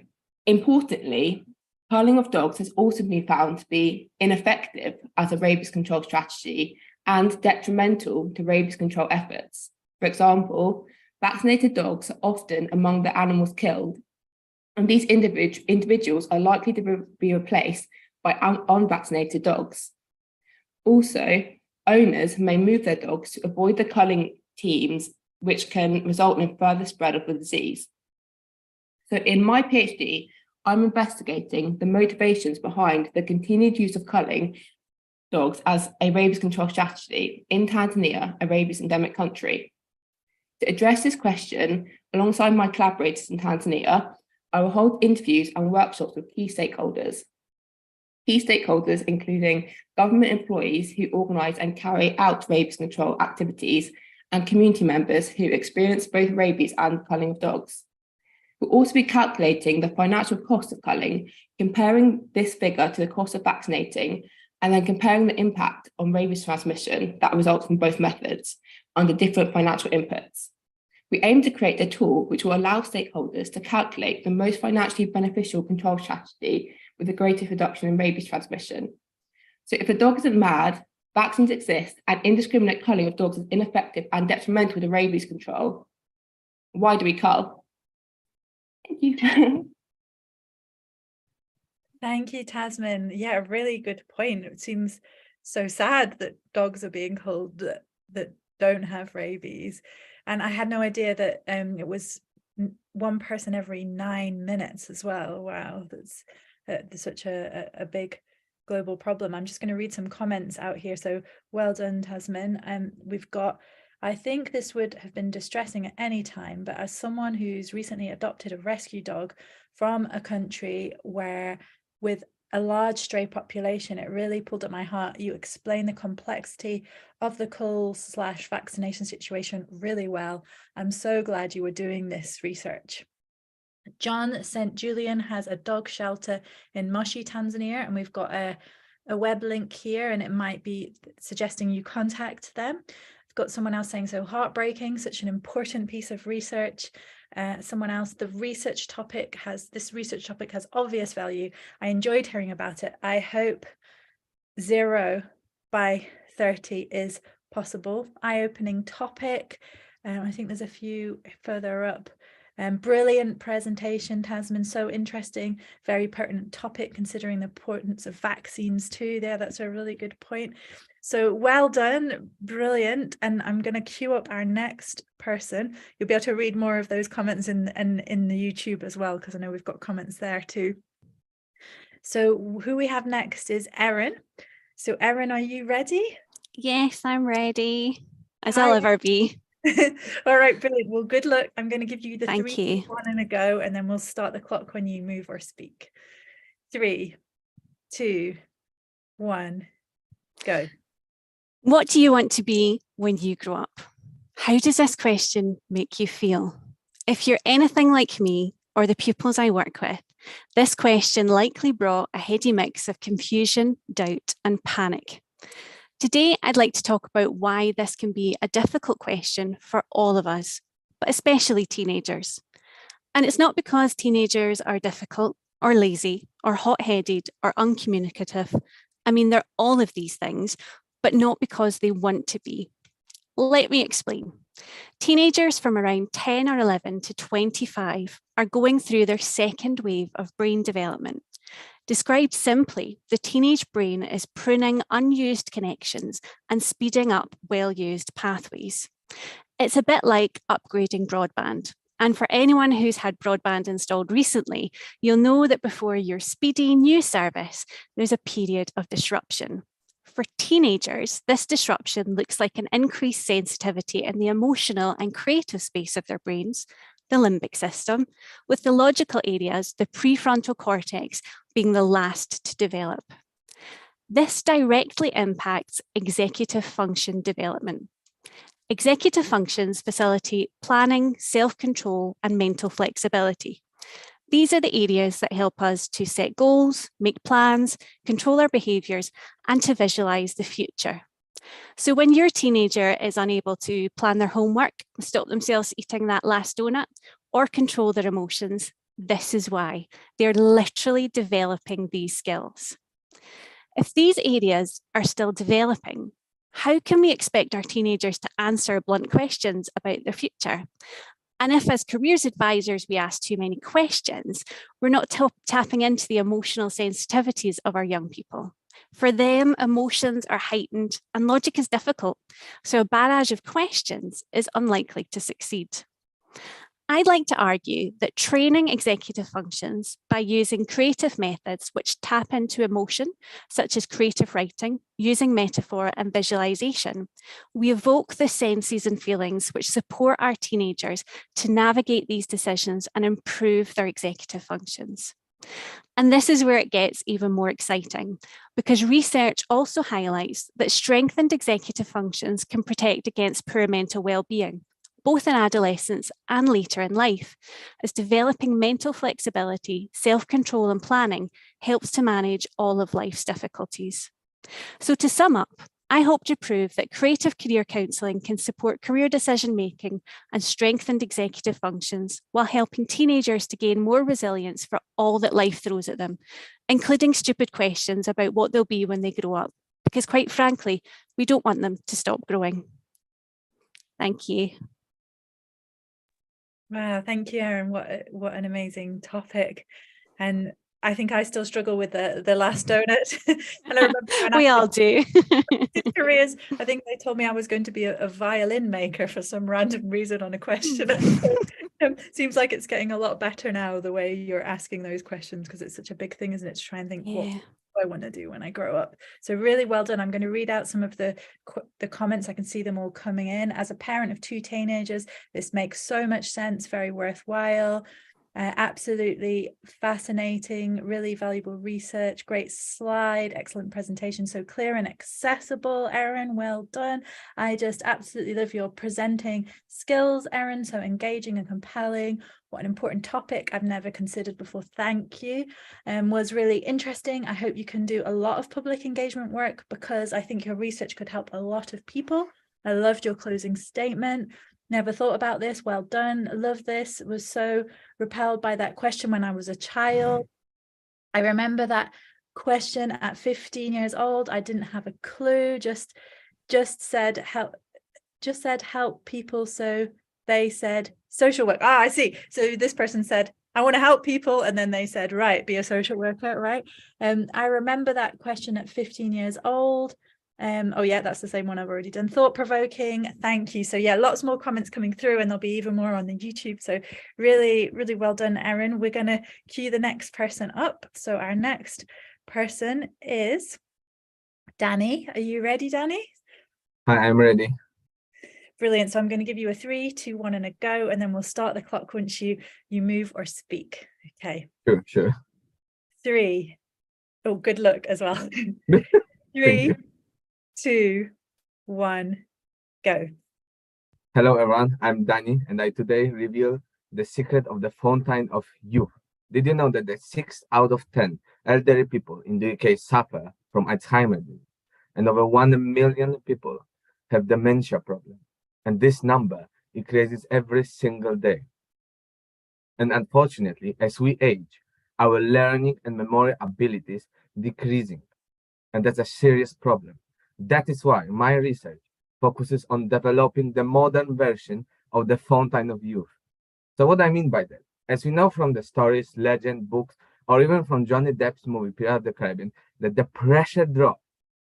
importantly, culling of dogs has also been found to be ineffective as a rabies control strategy and detrimental to rabies control efforts. For example, vaccinated dogs are often among the animals killed, and these individuals are likely to be replaced by unvaccinated dogs. Also, owners may move their dogs to avoid the culling teams, which can result in further spread of the disease. So in my PhD, I'm investigating the motivations behind the continued use of culling dogs as a rabies control strategy in Tanzania, a rabies endemic country. To address this question, alongside my collaborators in Tanzania, I will hold interviews and workshops with key stakeholders. Key stakeholders including government employees who organise and carry out rabies control activities and community members who experience both rabies and culling of dogs. We'll also be calculating the financial cost of culling, comparing this figure to the cost of vaccinating, and then comparing the impact on rabies transmission that results from both methods under different financial inputs. We aim to create a tool which will allow stakeholders to calculate the most financially beneficial control strategy with the greatest reduction in rabies transmission. So if a dog isn't mad, vaccines exist, and indiscriminate culling of dogs is ineffective and detrimental to rabies control, why do we cull? Thank you. Thank you, Tasmin. Yeah, a really good point. It seems so sad that dogs are being culled that don't have rabies. And I had no idea that it was one person every 9 minutes as well. Wow, that's such a big global problem. I'm just going to read some comments out here. So well done, Tasman. We've got, I think this would have been distressing at any time, but as someone who's recently adopted a rescue dog from a country where with a large stray population, it really pulled at my heart. You explain the complexity of the cull/vaccination situation really well. I'm so glad you were doing this research. John St. Julian has a dog shelter in Moshi, Tanzania, and we've got a web link here, and it might be suggesting you contact them. I've got someone else saying, so heartbreaking, such an important piece of research. Someone else, this research topic has obvious value. I enjoyed hearing about it. I hope 0 by 30 is possible. Eye-opening topic. I think there's a few further up. Brilliant presentation, Tasman, so interesting, very pertinent topic considering the importance of vaccines too there. That's a really good point. So well done, brilliant. And I'm going to queue up our next person. You'll be able to read more of those comments in the YouTube as well, because I know we've got comments there too. So who we have next is Erin. So Erin, are you ready? Yes, I'm ready, as I'll ever be. All right, brilliant. Well, good luck. I'm going to give you the Thank 3, you. 1 and a go, and then we'll start the clock when you move or speak. 3, 2, 1, go. What do you want to be when you grow up? How does this question make you feel? If you're anything like me or the pupils I work with, this question likely brought a heady mix of confusion, doubt, and panic. Today, I'd like to talk about why this can be a difficult question for all of us, but especially teenagers. And it's not because teenagers are difficult or lazy or hot-headed or uncommunicative. I mean, they're all of these things, but not because they want to be. Let me explain. Teenagers from around 10 or 11 to 25 are going through their second wave of brain development. Described simply, the teenage brain is pruning unused connections and speeding up well-used pathways. It's a bit like upgrading broadband. And for anyone who's had broadband installed recently, you'll know that before your speedy new service, there's a period of disruption. For teenagers, this disruption looks like an increased sensitivity in the emotional and creative space of their brains, the limbic system, with the logical areas, the prefrontal cortex, being the last to develop. This directly impacts executive function development. Executive functions facilitate planning, self-control, and mental flexibility. These are the areas that help us to set goals, make plans, control our behaviours, and to visualise the future. So when your teenager is unable to plan their homework, stop themselves eating that last donut, or control their emotions, this is why. They're literally developing these skills. If these areas are still developing, how can we expect our teenagers to answer blunt questions about their future? And if as careers advisors we ask too many questions, we're not tapping into the emotional sensitivities of our young people. For them, emotions are heightened and logic is difficult, so a barrage of questions is unlikely to succeed. I'd like to argue that training executive functions by using creative methods which tap into emotion, such as creative writing, using metaphor and visualization, we evoke the senses and feelings which support our teenagers to navigate these decisions and improve their executive functions. And this is where it gets even more exciting, because research also highlights that strengthened executive functions can protect against poor mental well-being, both in adolescence and later in life, as developing mental flexibility, self-control and planning helps to manage all of life's difficulties. So to sum up, I hope to prove that creative career counselling can support career decision-making and strengthened executive functions while helping teenagers to gain more resilience for all that life throws at them, including stupid questions about what they'll be when they grow up, because quite frankly, we don't want them to stop growing. Thank you. Wow, thank you, Erin. What an amazing topic. And I think I still struggle with the last donut. And I remember when We all do. careers, I think they told me I was going to be a violin maker for some random reason on a question. Seems like it's getting a lot better now, the way you're asking those questions, because it's such a big thing, isn't it, to try and think, what do I want to do when I grow up? So really well done. I'm going to read out some of the comments. I can see them all coming in. As a parent of 2 teenagers, this makes so much sense, very worthwhile. Absolutely fascinating, really valuable research, great slide, excellent presentation, so clear and accessible. Erin, well done. I just absolutely love your presenting skills, Erin, so engaging and compelling. What an important topic I've never considered before. Thank you. Was really interesting. I hope you can do a lot of public engagement work, because I think your research could help a lot of people. I loved your closing statement. Never thought about this. Well done. Love this. Was so repelled by that question when I was a child. I remember that question at 15 years old. I didn't have a clue. Just said help people. So they said social work. I see. So this person said, I want to help people. And then they said, right, be a social worker, right? I remember that question at 15 years old. Oh yeah, that's the same one I've already done. Thought-provoking. Thank you. So yeah, lots more comments coming through, and there'll be even more on the YouTube. So really, really well done, Erin. We're going to queue the next person up. So our next person is Danny. Are you ready, Danny? Hi, I'm ready. Brilliant. So I'm going to give you a 3, 2, 1 and a go, and then we'll start the clock once you move or speak. Okay. Sure. 3. Oh, good luck as well. 3, 2, 1, go. Hello everyone, I'm Danny, and I today reveal the secret of the fountain of youth. Did you know that 6 out of 10 elderly people in the UK suffer from Alzheimer's disease, and over 1 million people have dementia problem? And this number increases every single day. And unfortunately, as we age, our learning and memory abilities decreasing, and that's a serious problem. That is why my research focuses on developing the modern version of the fountain of youth. So what I mean by that, as we know from the stories, legend, books, or even from Johnny Depp's movie Pirates of the Caribbean, that the pressure drop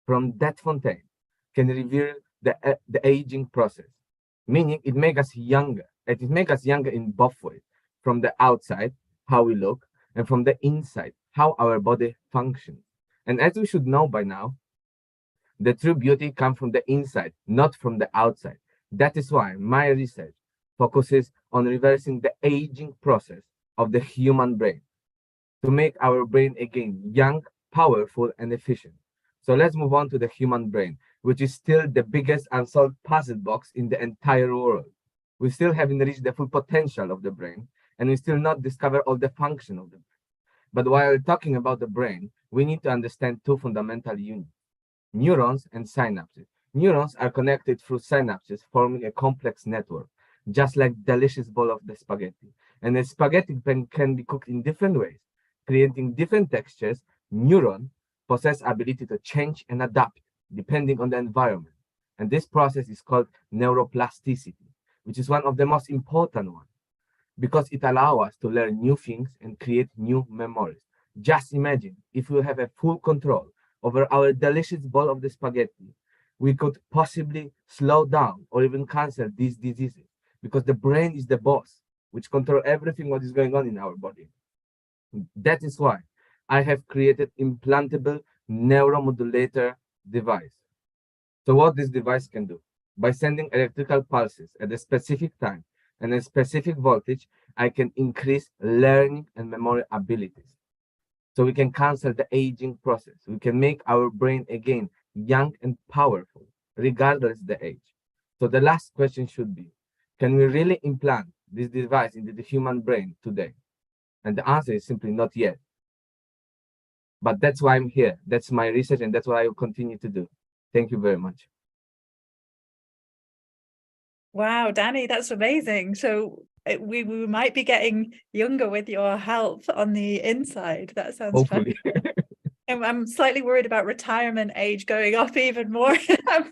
from that fountain can reveal the aging process, meaning it makes us younger. It makes us younger in both ways, from the outside, how we look, and from the inside, how our body functions. And as we should know by now, the true beauty comes from the inside, not from the outside. That is why my research focuses on reversing the aging process of the human brain to make our brain again young, powerful, and efficient. So let's move on to the human brain, which is still the biggest unsolved puzzle box in the entire world. We still haven't reached the full potential of the brain, and we still not discover all the function of the brain. But while talking about the brain, we need to understand 2 fundamental units: neurons and synapses. Neurons are connected through synapses, forming a complex network, just like delicious bowl of the spaghetti. And the spaghetti can be cooked in different ways, creating different textures. Neurons possess ability to change and adapt depending on the environment. And this process is called neuroplasticity, which is one of the most important ones, because it allows us to learn new things and create new memories. Just imagine if we have a full control over our delicious bowl of the spaghetti, we could possibly slow down or even cancel these diseases, because the brain is the boss, which controls everything what is going on in our body. That is why I have created implantable neuromodulator device. So what this device can do, by sending electrical pulses at a specific time and a specific voltage, I can increase learning and memory abilities. So we can cancel the aging process. We can make our brain again young and powerful, regardless the age. So the last question should be, can we really implant this device into the human brain today? And the answer is simply not yet. But that's why I'm here. That's my research, and that's what I will continue to do. Thank you very much. Wow, Danny, that's amazing. So we might be getting younger with your help on the inside. That sounds Hopefully. I'm slightly worried about retirement age going up even more,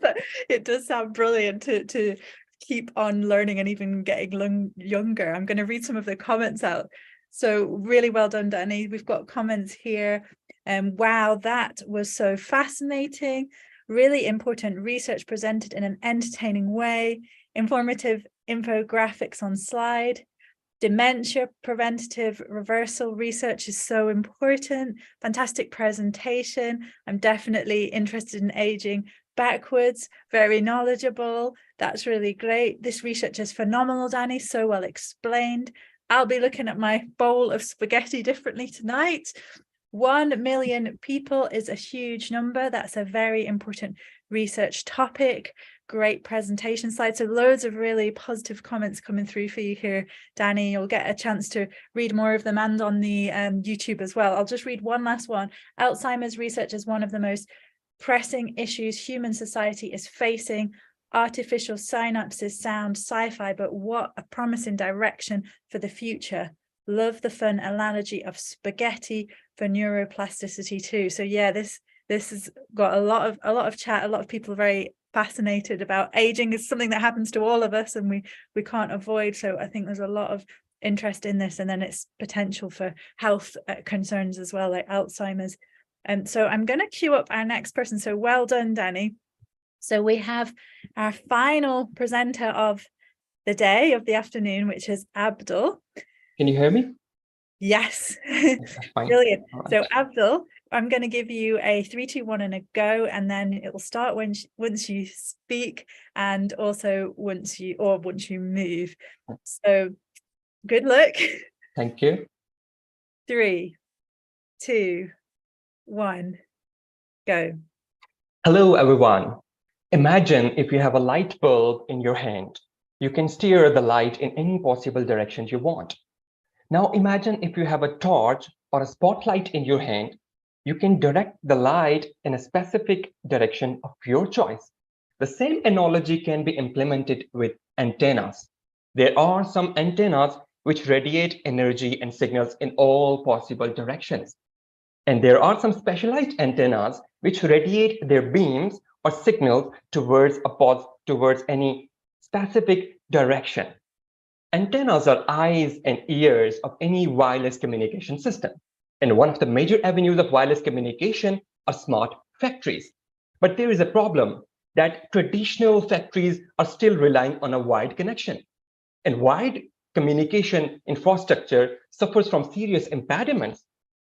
but it does sound brilliant to keep on learning and even getting younger. I'm going to read some of the comments out. So really well done, Danny. We've got comments here. Wow, that was so fascinating. Really important research presented in an entertaining way. Informative infographics on slide. Dementia preventative reversal research is so important. Fantastic presentation. I'm definitely interested in aging backwards. Very knowledgeable. That's really great. This research is phenomenal, Danny. So well explained. I'll be looking at my bowl of spaghetti differently tonight. 1 million people is a huge number. That's a very important research topic. Great presentation slide. So loads of really positive comments coming through for you here, Danny. You'll get a chance to read more of them and on the YouTube as well. I'll just read one last one. Alzheimer's research is one of the most pressing issues human society is facing. Artificial synapses sound sci-fi, but what a promising direction for the future. Love the fun analogy of spaghetti for neuroplasticity too. So yeah, this has got a lot of chat. A lot of people are very fascinated about aging. Is something that happens to all of us and we can't avoid. So I think there's a lot of interest in this, and then its potential for health concerns as well, like Alzheimer's. And so I'm going to queue up our next person. So well done, Danny. So we have our final presenter of the day, of the afternoon, which is Abdul. Can you hear me? Yes. Fine. Brilliant. All right. So Abdul, I'm going to give you a 3, 2, 1 and a go, and then it will start once you speak, and also once you move. So good luck. Thank you. 3, 2, 1, go. Hello, everyone. Imagine if you have a light bulb in your hand. You can steer the light in any possible direction you want. Now imagine if you have a torch or a spotlight in your hand. You can direct the light in a specific direction of your choice. The same analogy can be implemented with antennas. There are some antennas which radiate energy and signals in all possible directions. And there are some specialized antennas which radiate their beams or signals towards any specific direction. Antennas are eyes and ears of any wireless communication system. And one of the major avenues of wireless communication are smart factories. But there is a problem that traditional factories are still relying on a wired connection. And wired communication infrastructure suffers from serious impediments.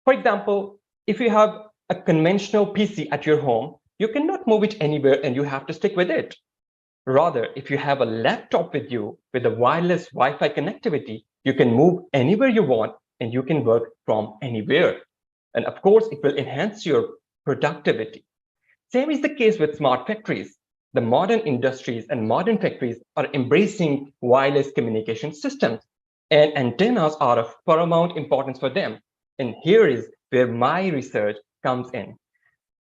For example, if you have a conventional PC at your home, you cannot move it anywhere and you have to stick with it. Rather, if you have a laptop with you with a wireless Wi-Fi connectivity, you can move anywhere you want and you can work from anywhere. And of course, it will enhance your productivity. Same is the case with smart factories. The modern industries and modern factories are embracing wireless communication systems, and antennas are of paramount importance for them. And here is where my research comes in.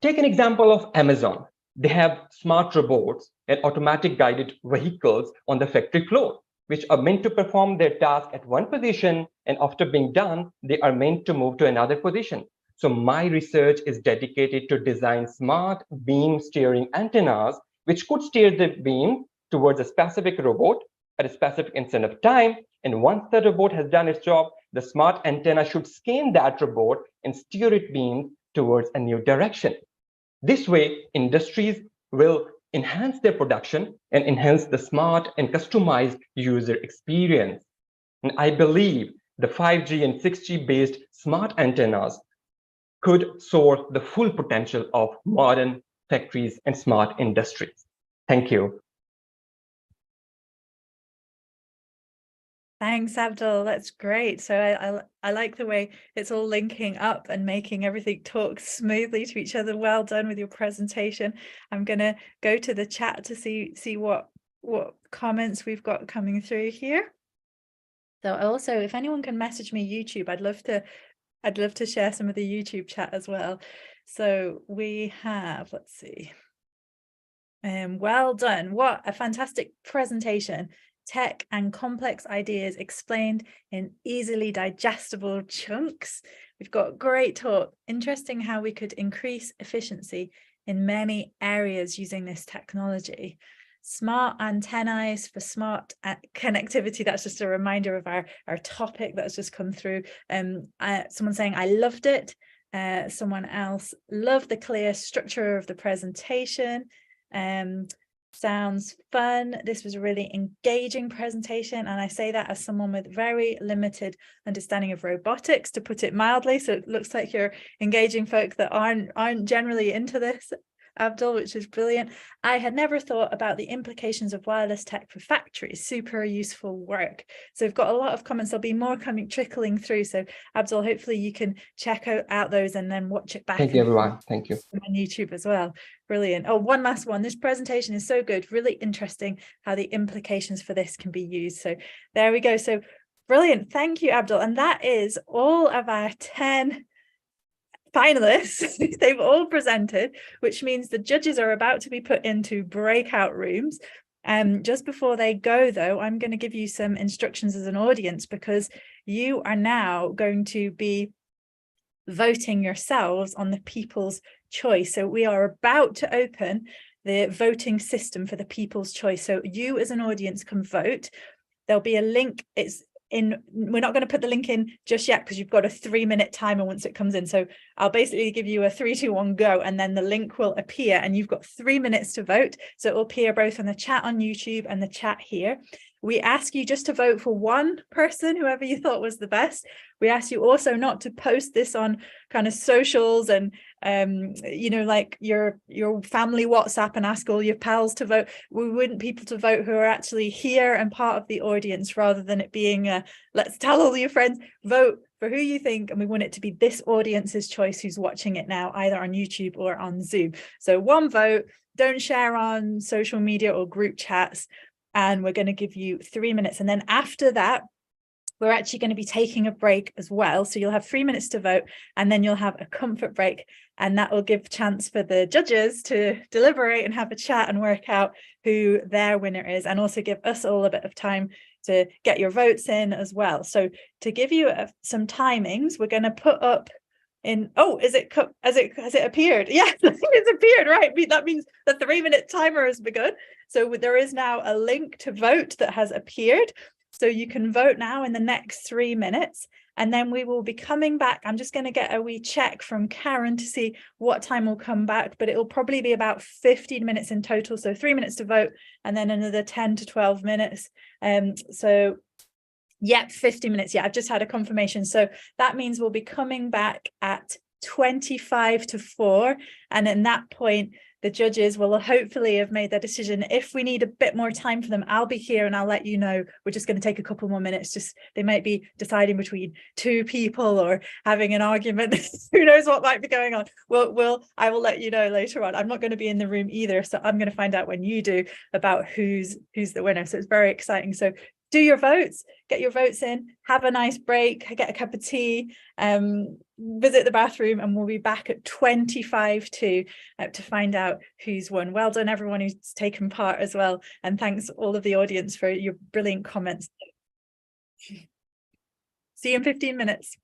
Take an example of Amazon. They have smart robots and automatic guided vehicles on the factory floor, which are meant to perform their task at one position, and after being done, they are meant to move to another position. So my research is dedicated to design smart beam steering antennas, which could steer the beam towards a specific robot at a specific instant of time. And once the robot has done its job, the smart antenna should scan that robot and steer its beam towards a new direction. This way, industries will enhance their production and enhance the smart and customized user experience. And I believe the 5G and 6G based smart antennas could soar the full potential of modern factories and smart industries. Thank you. Thanks, Abdul. That's great. So I like the way it's all linking up and making everything talk smoothly to each other. Well done with your presentation. I'm going to go to the chat to see what comments we've got coming through here. So also, if anyone can message me YouTube, I'd love to share some of the YouTube chat as well. So we have, let's see. Well done. What a fantastic presentation. Tech and complex ideas explained in easily digestible chunks. We've got great talk. Interesting how we could increase efficiency in many areas using this technology. smart antennae for smart connectivity. That's just a reminder of our topic that's just come through. Someone saying, I loved it. Someone else, loved the clear structure of the presentation. Sounds fun. This was a really engaging presentation, and I say that as someone with very limited understanding of robotics, to put it mildly. So it looks like you're engaging folk that aren't generally into this, Abdul, which is brilliant. I had never thought about the implications of wireless tech for factories. Super useful work. So we've got a lot of comments. There'll be more trickling through. So Abdul, hopefully you can check out those and then watch it back. Thank you, everyone. Thank you. On YouTube as well. Brilliant. Oh, one last one. This presentation is so good. Really interesting how the implications for this can be used. So there we go. So brilliant. Thank you, Abdul. And that is all of our 10 finalists. They've all presented, which means the judges are about to be put into breakout rooms. Just before they go, though, I'm going to give you some instructions as an audience, because you are now going to be voting yourselves on the people's choice. So we are about to open the voting system for the people's choice. So you as an audience can vote. There'll be a link. We're not going to put the link in just yet because you've got a 3-minute timer once it comes in. So I'll basically give you a 3, 2, 1, go, and then the link will appear and you've got 3 minutes to vote. So it will appear both on the chat on YouTube and the chat here. We ask you just to vote for one person, whoever you thought was the best. We ask you also not to post this on kind of socials and, like your family WhatsApp and ask all your pals to vote. We want people to vote who are actually here and part of the audience, rather than it being let's tell all your friends. Vote for who you think, and we want it to be this audience's choice who's watching it now, either on YouTube or on Zoom. So one vote, don't share on social media or group chats. And we're going to give you 3 minutes. And then after that, we're actually going to be taking a break as well. So you'll have 3 minutes to vote, and then you'll have a comfort break. And that will give chance for the judges to deliberate and have a chat and work out who their winner is, and also give us all a bit of time to get your votes in as well. So to give you some timings, we're going to put up in, has it appeared? Yes, it's appeared, right? That means the 3-minute timer has begun. So there is now a link to vote that has appeared. So you can vote now in the next 3 minutes, and then we will be coming back. I'm just going to get a wee check from Karen to see what time we'll come back, but it will probably be about 15 minutes in total. So 3 minutes to vote, and then another 10 to 12 minutes. So yep, 50 minutes. Yeah, I've just had a confirmation. So that means we'll be coming back at 25 to 4. And at that point, the judges will hopefully have made their decision. If we need a bit more time for them, I'll be here and I'll let you know. We're just going to take a couple more minutes. Just they might be deciding between 2 people or having an argument. Who knows what might be going on. I will let you know later on. I'm not going to be in the room either, so I'm going to find out when you do about who's the winner. So it's very exciting. So do your votes, get your votes in, have a nice break, get a cup of tea, visit the bathroom, and we'll be back at 25 to find out who's won. Well done, everyone who's taken part as well. And thanks all of the audience for your brilliant comments. See you in 15 minutes.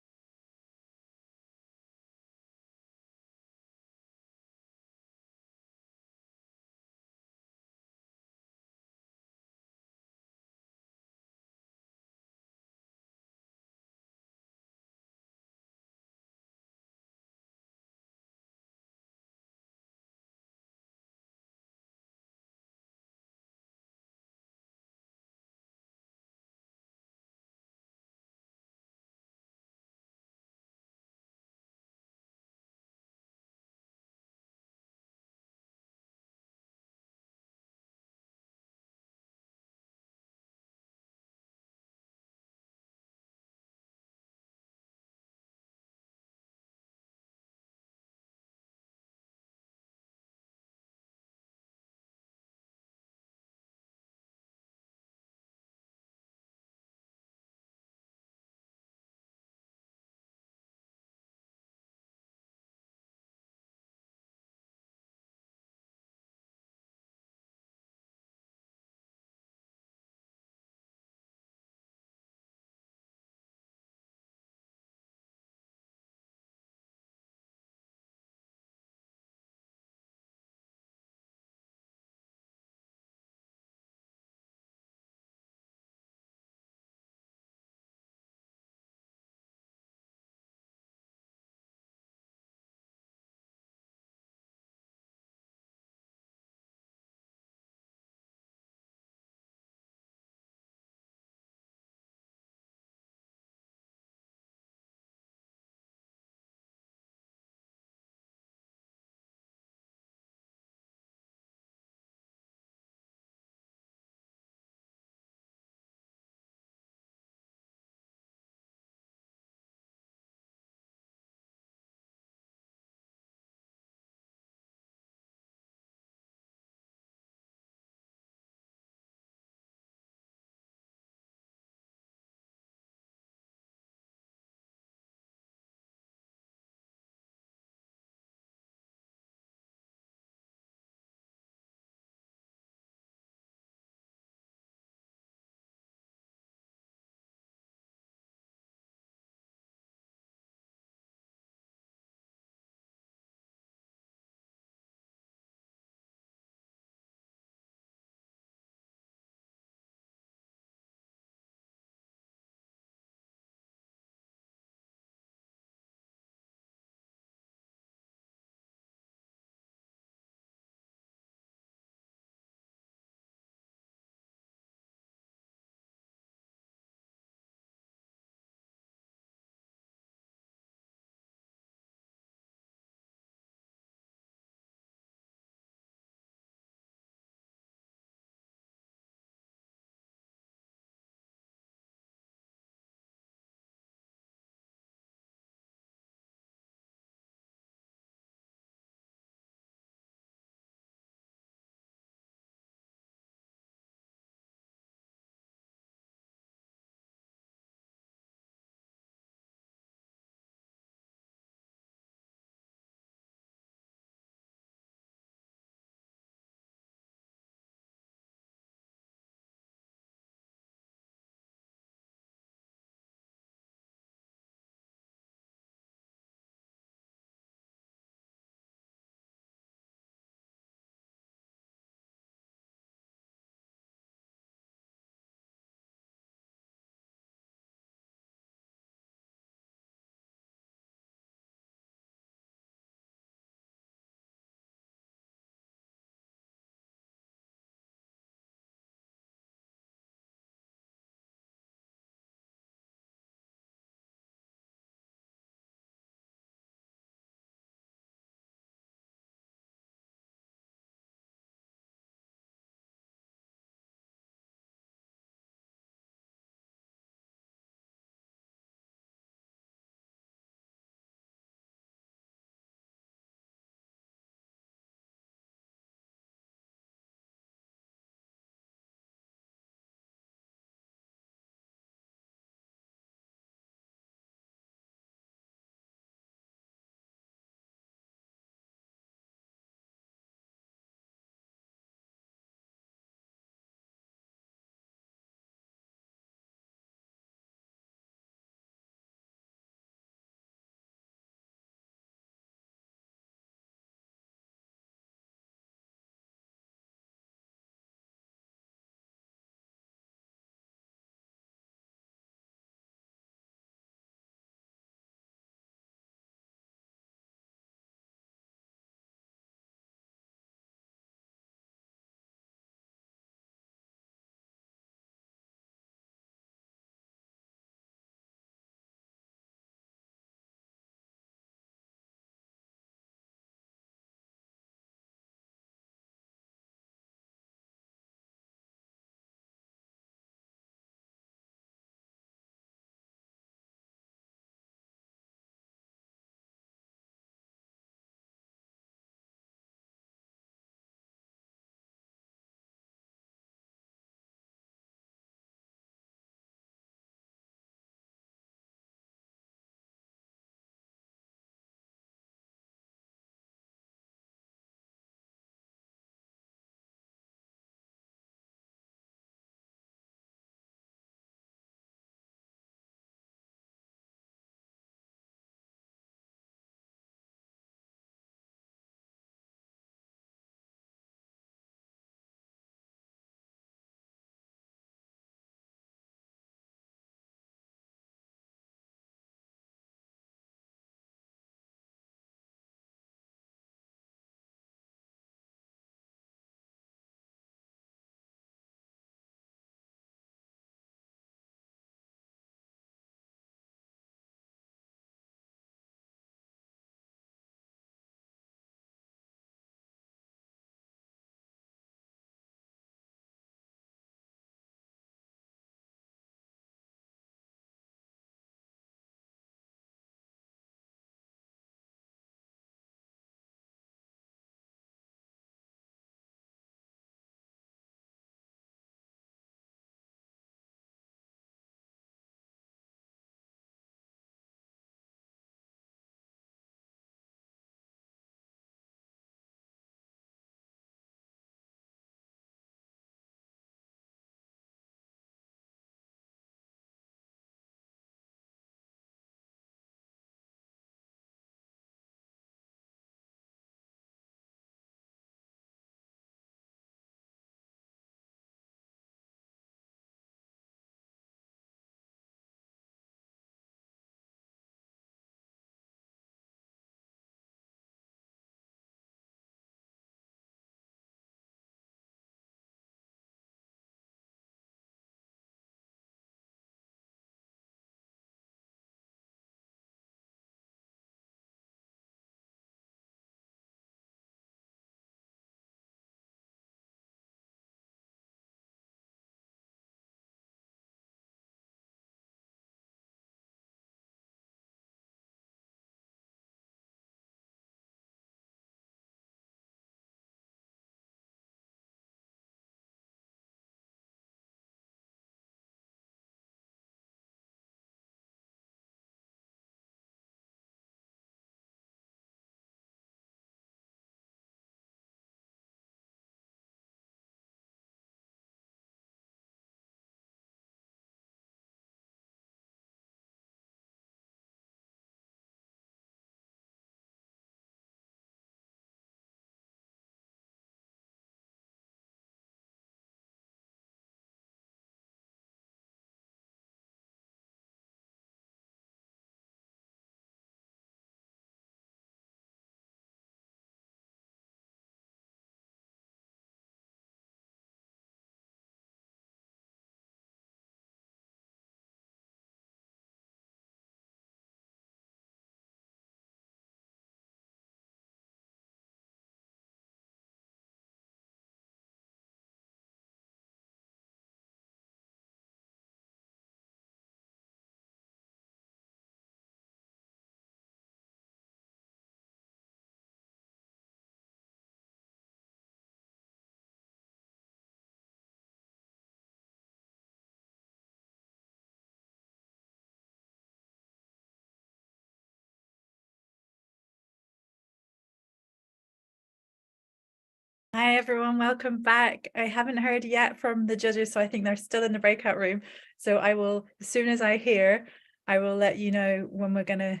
Hi everyone, welcome back. I haven't heard yet from the judges, so I think they're still in the breakout room. So I will, as soon as I hear, I will let you know when we're going to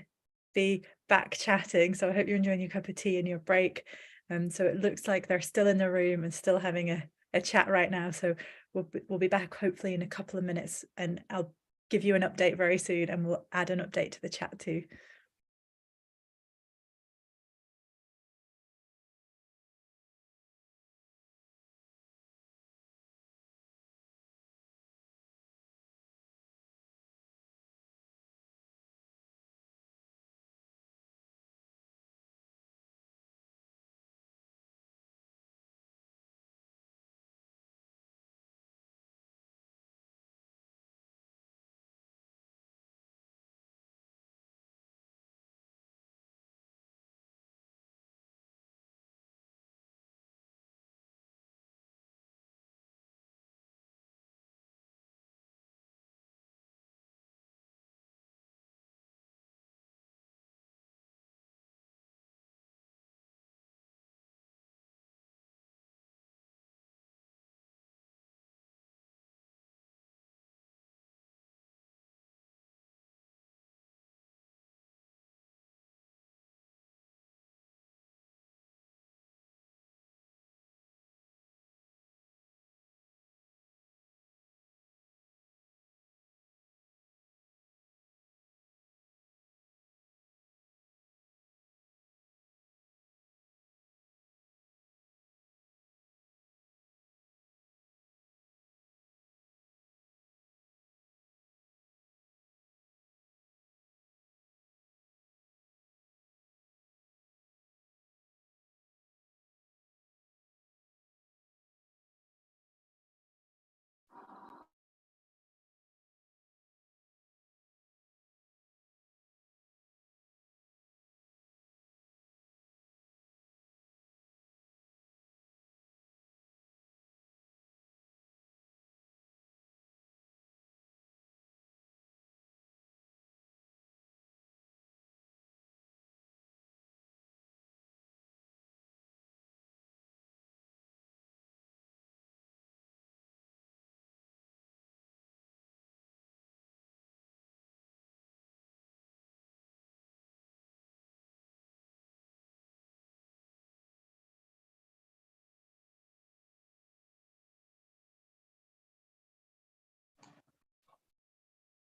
be back chatting. So I hope you're enjoying your cup of tea and your break. So it looks like they're still in the room and still having a chat right now. So we'll be back hopefully in a couple of minutes, and I'll give you an update very soon, and we'll add an update to the chat too.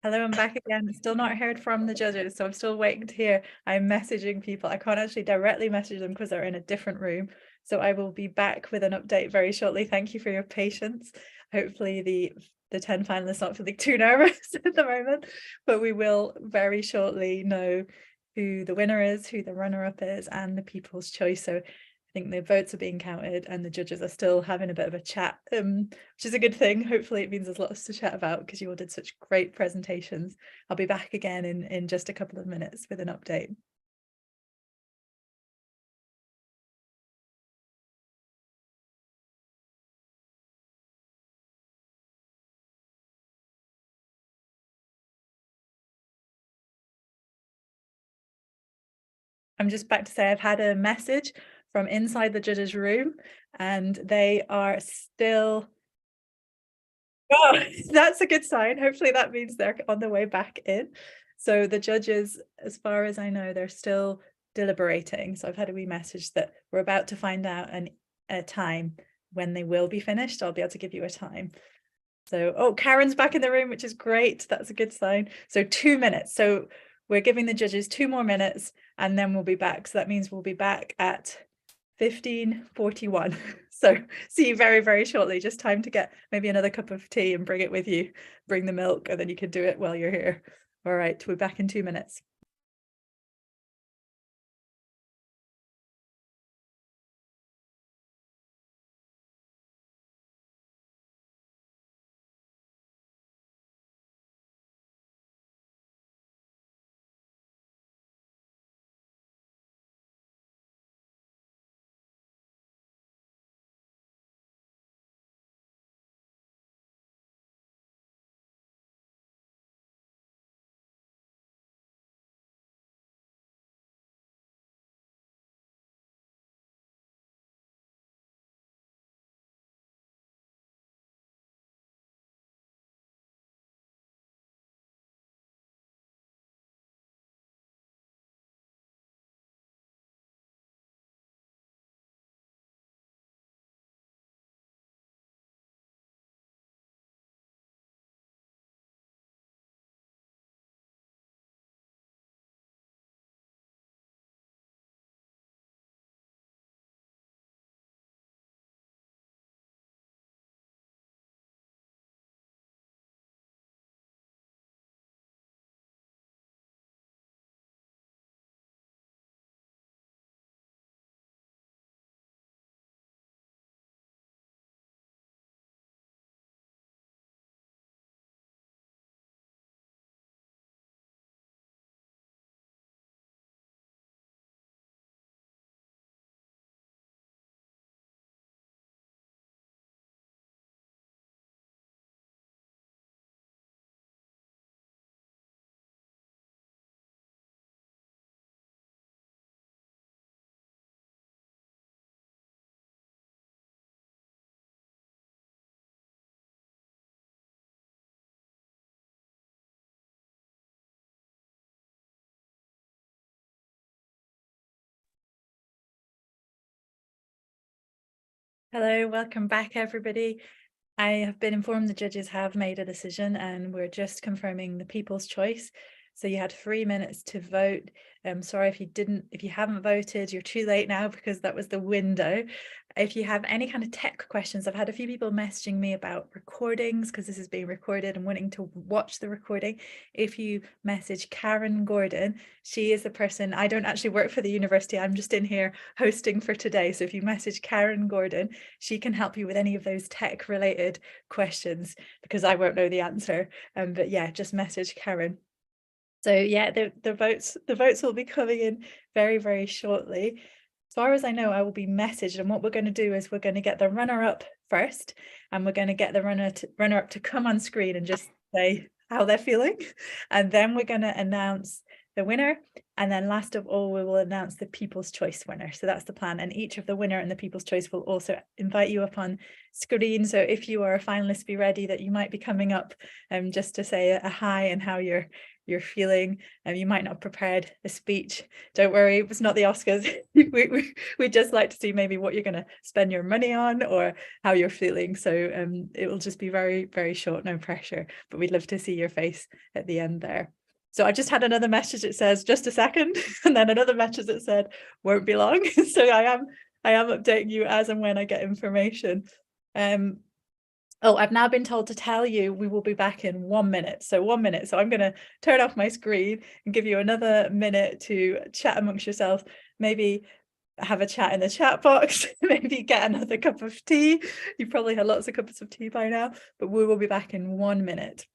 Hello, I'm back again. Still not heard from the judges, so I'm still waiting to hear. I'm messaging people. I can't actually directly message them because they're in a different room. So I will be back with an update very shortly. Thank you for your patience. Hopefully the 10 finalists not feeling too nervous at the moment, but we will very shortly know who the winner is, who the runner-up is, and the people's choice. So I think the votes are being counted and the judges are still having a bit of a chat, which is a good thing. Hopefully it means there's lots to chat about because you all did such great presentations. I'll be back again in just a couple of minutes with an update. I'm just back to say I've had a message from inside the judges' room and they are still... Oh, that's a good sign. Hopefully that means they're on their way back in. So the judges, as far as I know, they're still deliberating. So I've had a wee message that we're about to find out a time when they will be finished. I'll be able to give you a time. So, oh, Karen's back in the room, which is great. That's a good sign. So 2 minutes. So we're giving the judges 2 more minutes and then we'll be back. So that means we'll be back at 15:41. So see you very, very shortly. Just time to get maybe another cup of tea and bring it with you. Bring the milk and then you can do it while you're here. All right, we're back in 2 minutes. Hello, welcome back, everybody. I have been informed the judges have made a decision and we're just confirming the people's choice. So you had 3 minutes to vote. I'm sorry if you haven't voted, you're too late now because that was the window. If you have any kind of tech questions, I've had a few people messaging me about recordings because this is being recorded and wanting to watch the recording. If you message Karen Gordon, she is the person, I don't actually work for the university, I'm just in here hosting for today. So if you message Karen Gordon, she can help you with any of those tech related questions because I won't know the answer. But yeah, just message Karen. So yeah, the votes will be coming in very, very shortly. As far as I know, I will be messaged, and what we're going to do is we're going to get the runner-up first, and we're going to get the runner-up to come on screen and just say how they're feeling, and then we're going to announce the winner, and then last of all, we will announce the People's Choice winner. So that's the plan, and each of the winner and the People's Choice will also invite you up on screen. So if you are a finalist, be ready that you might be coming up just to say a hi and how you're feeling, and you might not have prepared a speech. Don't worry, it's not the Oscars. we just like to see maybe what you're going to spend your money on or how you're feeling. So it will just be very, very short, no pressure, but we'd love to see your face at the end there. So I just had another message that says just a second, and then another message that said won't be long. So I am updating you as and when I get information. Oh, I've now been told to tell you we will be back in 1 minute. So 1 minute. So I'm going to turn off my screen and give you another minute to chat amongst yourselves. Maybe have a chat in the chat box, maybe get another cup of tea. You've probably had lots of cups of tea by now, but we will be back in 1 minute.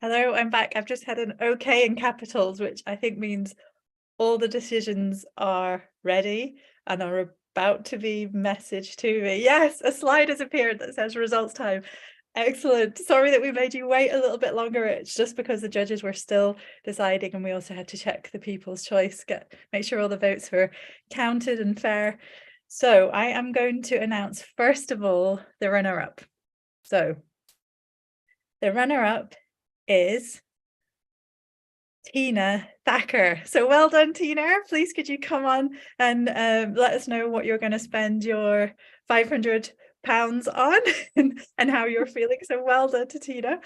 Hello, I'm back. I've just had an OK in capitals, which I think means all the decisions are ready and are about to be messaged to me. Yes, a slide has appeared that says results time. Excellent. Sorry that we made you wait a little bit longer. It's just because the judges were still deciding, and we also had to check the people's choice, make sure all the votes were counted and fair. So I am going to announce, first of all, the runner-up. So the runner-up is Tina Thacker. So well done, Tina. Please could you come on and let us know what you're going to spend your £500 on and how you're feeling. So well done to Tina.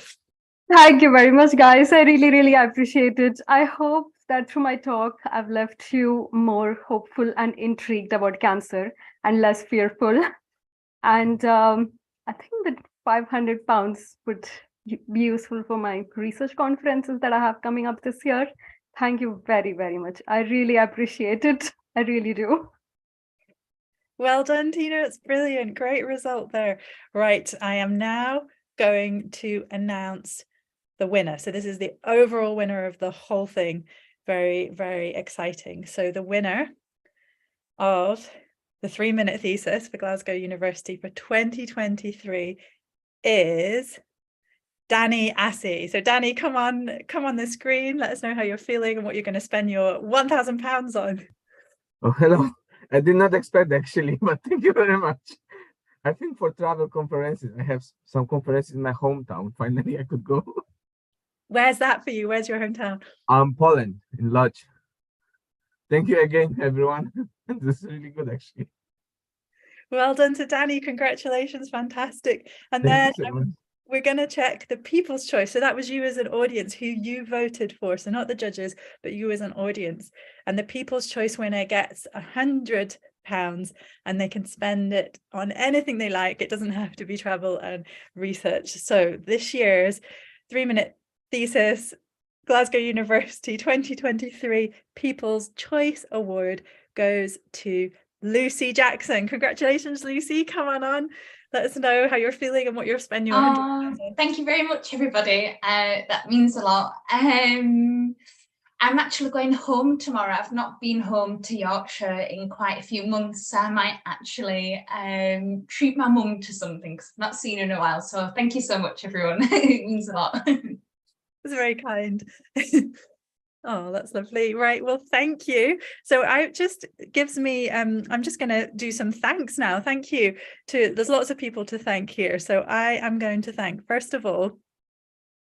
Thank you very much, guys. I really, really appreciate it. I hope that through my talk, I've left you more hopeful and intrigued about cancer and less fearful. And I think that £500 would be useful for my research conferences that I have coming up this year. Thank you very, very much. I really appreciate it. I really do. Well done, Tina. It's brilliant. Great result there. Right. I am now going to announce the winner. So this is the overall winner of the whole thing. Very, very exciting. So the winner of the 3 Minute Thesis for Glasgow University for 2023 is Danny Assey. So Danny, come on the screen. Let us know how you're feeling and what you're going to spend your £1,000 on. Oh, hello. I did not expect actually, but thank you very much. I think for travel conferences, I have some conferences in my hometown. Finally, I could go. Where's that for you? Where's your hometown? Poland, in Lodz. Thank you again, everyone. This is really good, actually. Well done to Danny. Congratulations. Fantastic. And then we're going to check the people's choice. So that was you as an audience, who you voted for. So not the judges, but you as an audience. And the people's choice winner gets £100 and they can spend it on anything they like. It doesn't have to be travel and research. So this year's 3 Minute Thesis Glasgow University 2023 People's Choice Award goes to Lucy Jackson. Congratulations, Lucy. Come on. Let us know how you're feeling and what you're spending your £100 on. Thank you very much, everybody. That means a lot. I'm actually going home tomorrow. I've not been home to Yorkshire in quite a few months. So I might actually treat my mum to something because I've not seen her in a while. So thank you so much, everyone. It means a lot. It's very kind. Oh, that's lovely. Right. Well, thank you. So it just gives me, I'm just going to do some thanks now. Thank you there's lots of people to thank here. So I am going to thank, first of all,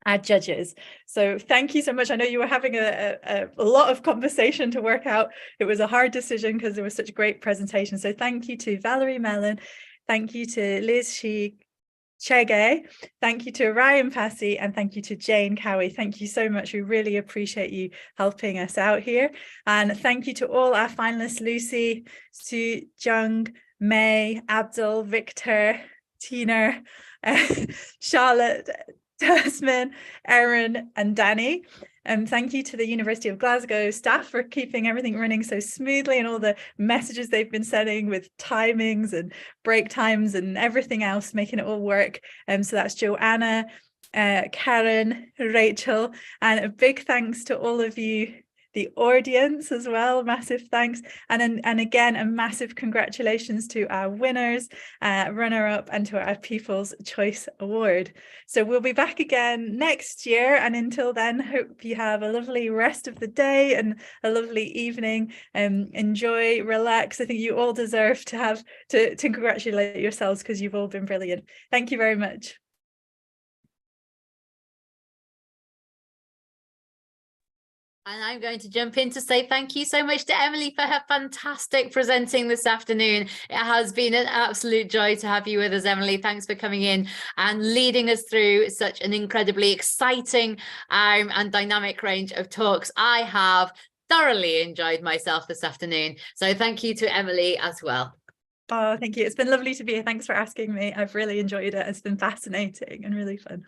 our judges. So thank you so much. I know you were having a lot of conversation to work out. It was a hard decision because there was such a great presentation. So thank you to Valerie Mellon. Thank you to Liz Chege, thank you to Ryan Passy, and thank you to Jane Cowie. Thank you so much. We really appreciate you helping us out here. And thank you to all our finalists, Lucy, Sue, Jung, May, Abdul, Victor, Tina, Charlotte, Tasmin, Erin, and Danny. Thank you to the University of Glasgow staff for keeping everything running so smoothly and all the messages they've been sending with timings and break times and everything else, making it all work. So that's Joanna, Karen, Rachel, and a big thanks to all of you, the audience as well. Massive thanks. And again, a massive congratulations to our winners, runner-up, and to our People's Choice Award. So we'll be back again next year. And until then, hope you have a lovely rest of the day and a lovely evening. Enjoy, relax. I think you all deserve to have to congratulate yourselves because you've all been brilliant. Thank you very much. And I'm going to jump in to say thank you so much to Emily for her fantastic presenting this afternoon. It has been an absolute joy to have you with us, Emily. Thanks for coming in and leading us through such an incredibly exciting and dynamic range of talks. I have thoroughly enjoyed myself this afternoon. So thank you to Emily as well. Oh, thank you. It's been lovely to be here. Thanks for asking me. I've really enjoyed it. It's been fascinating and really fun.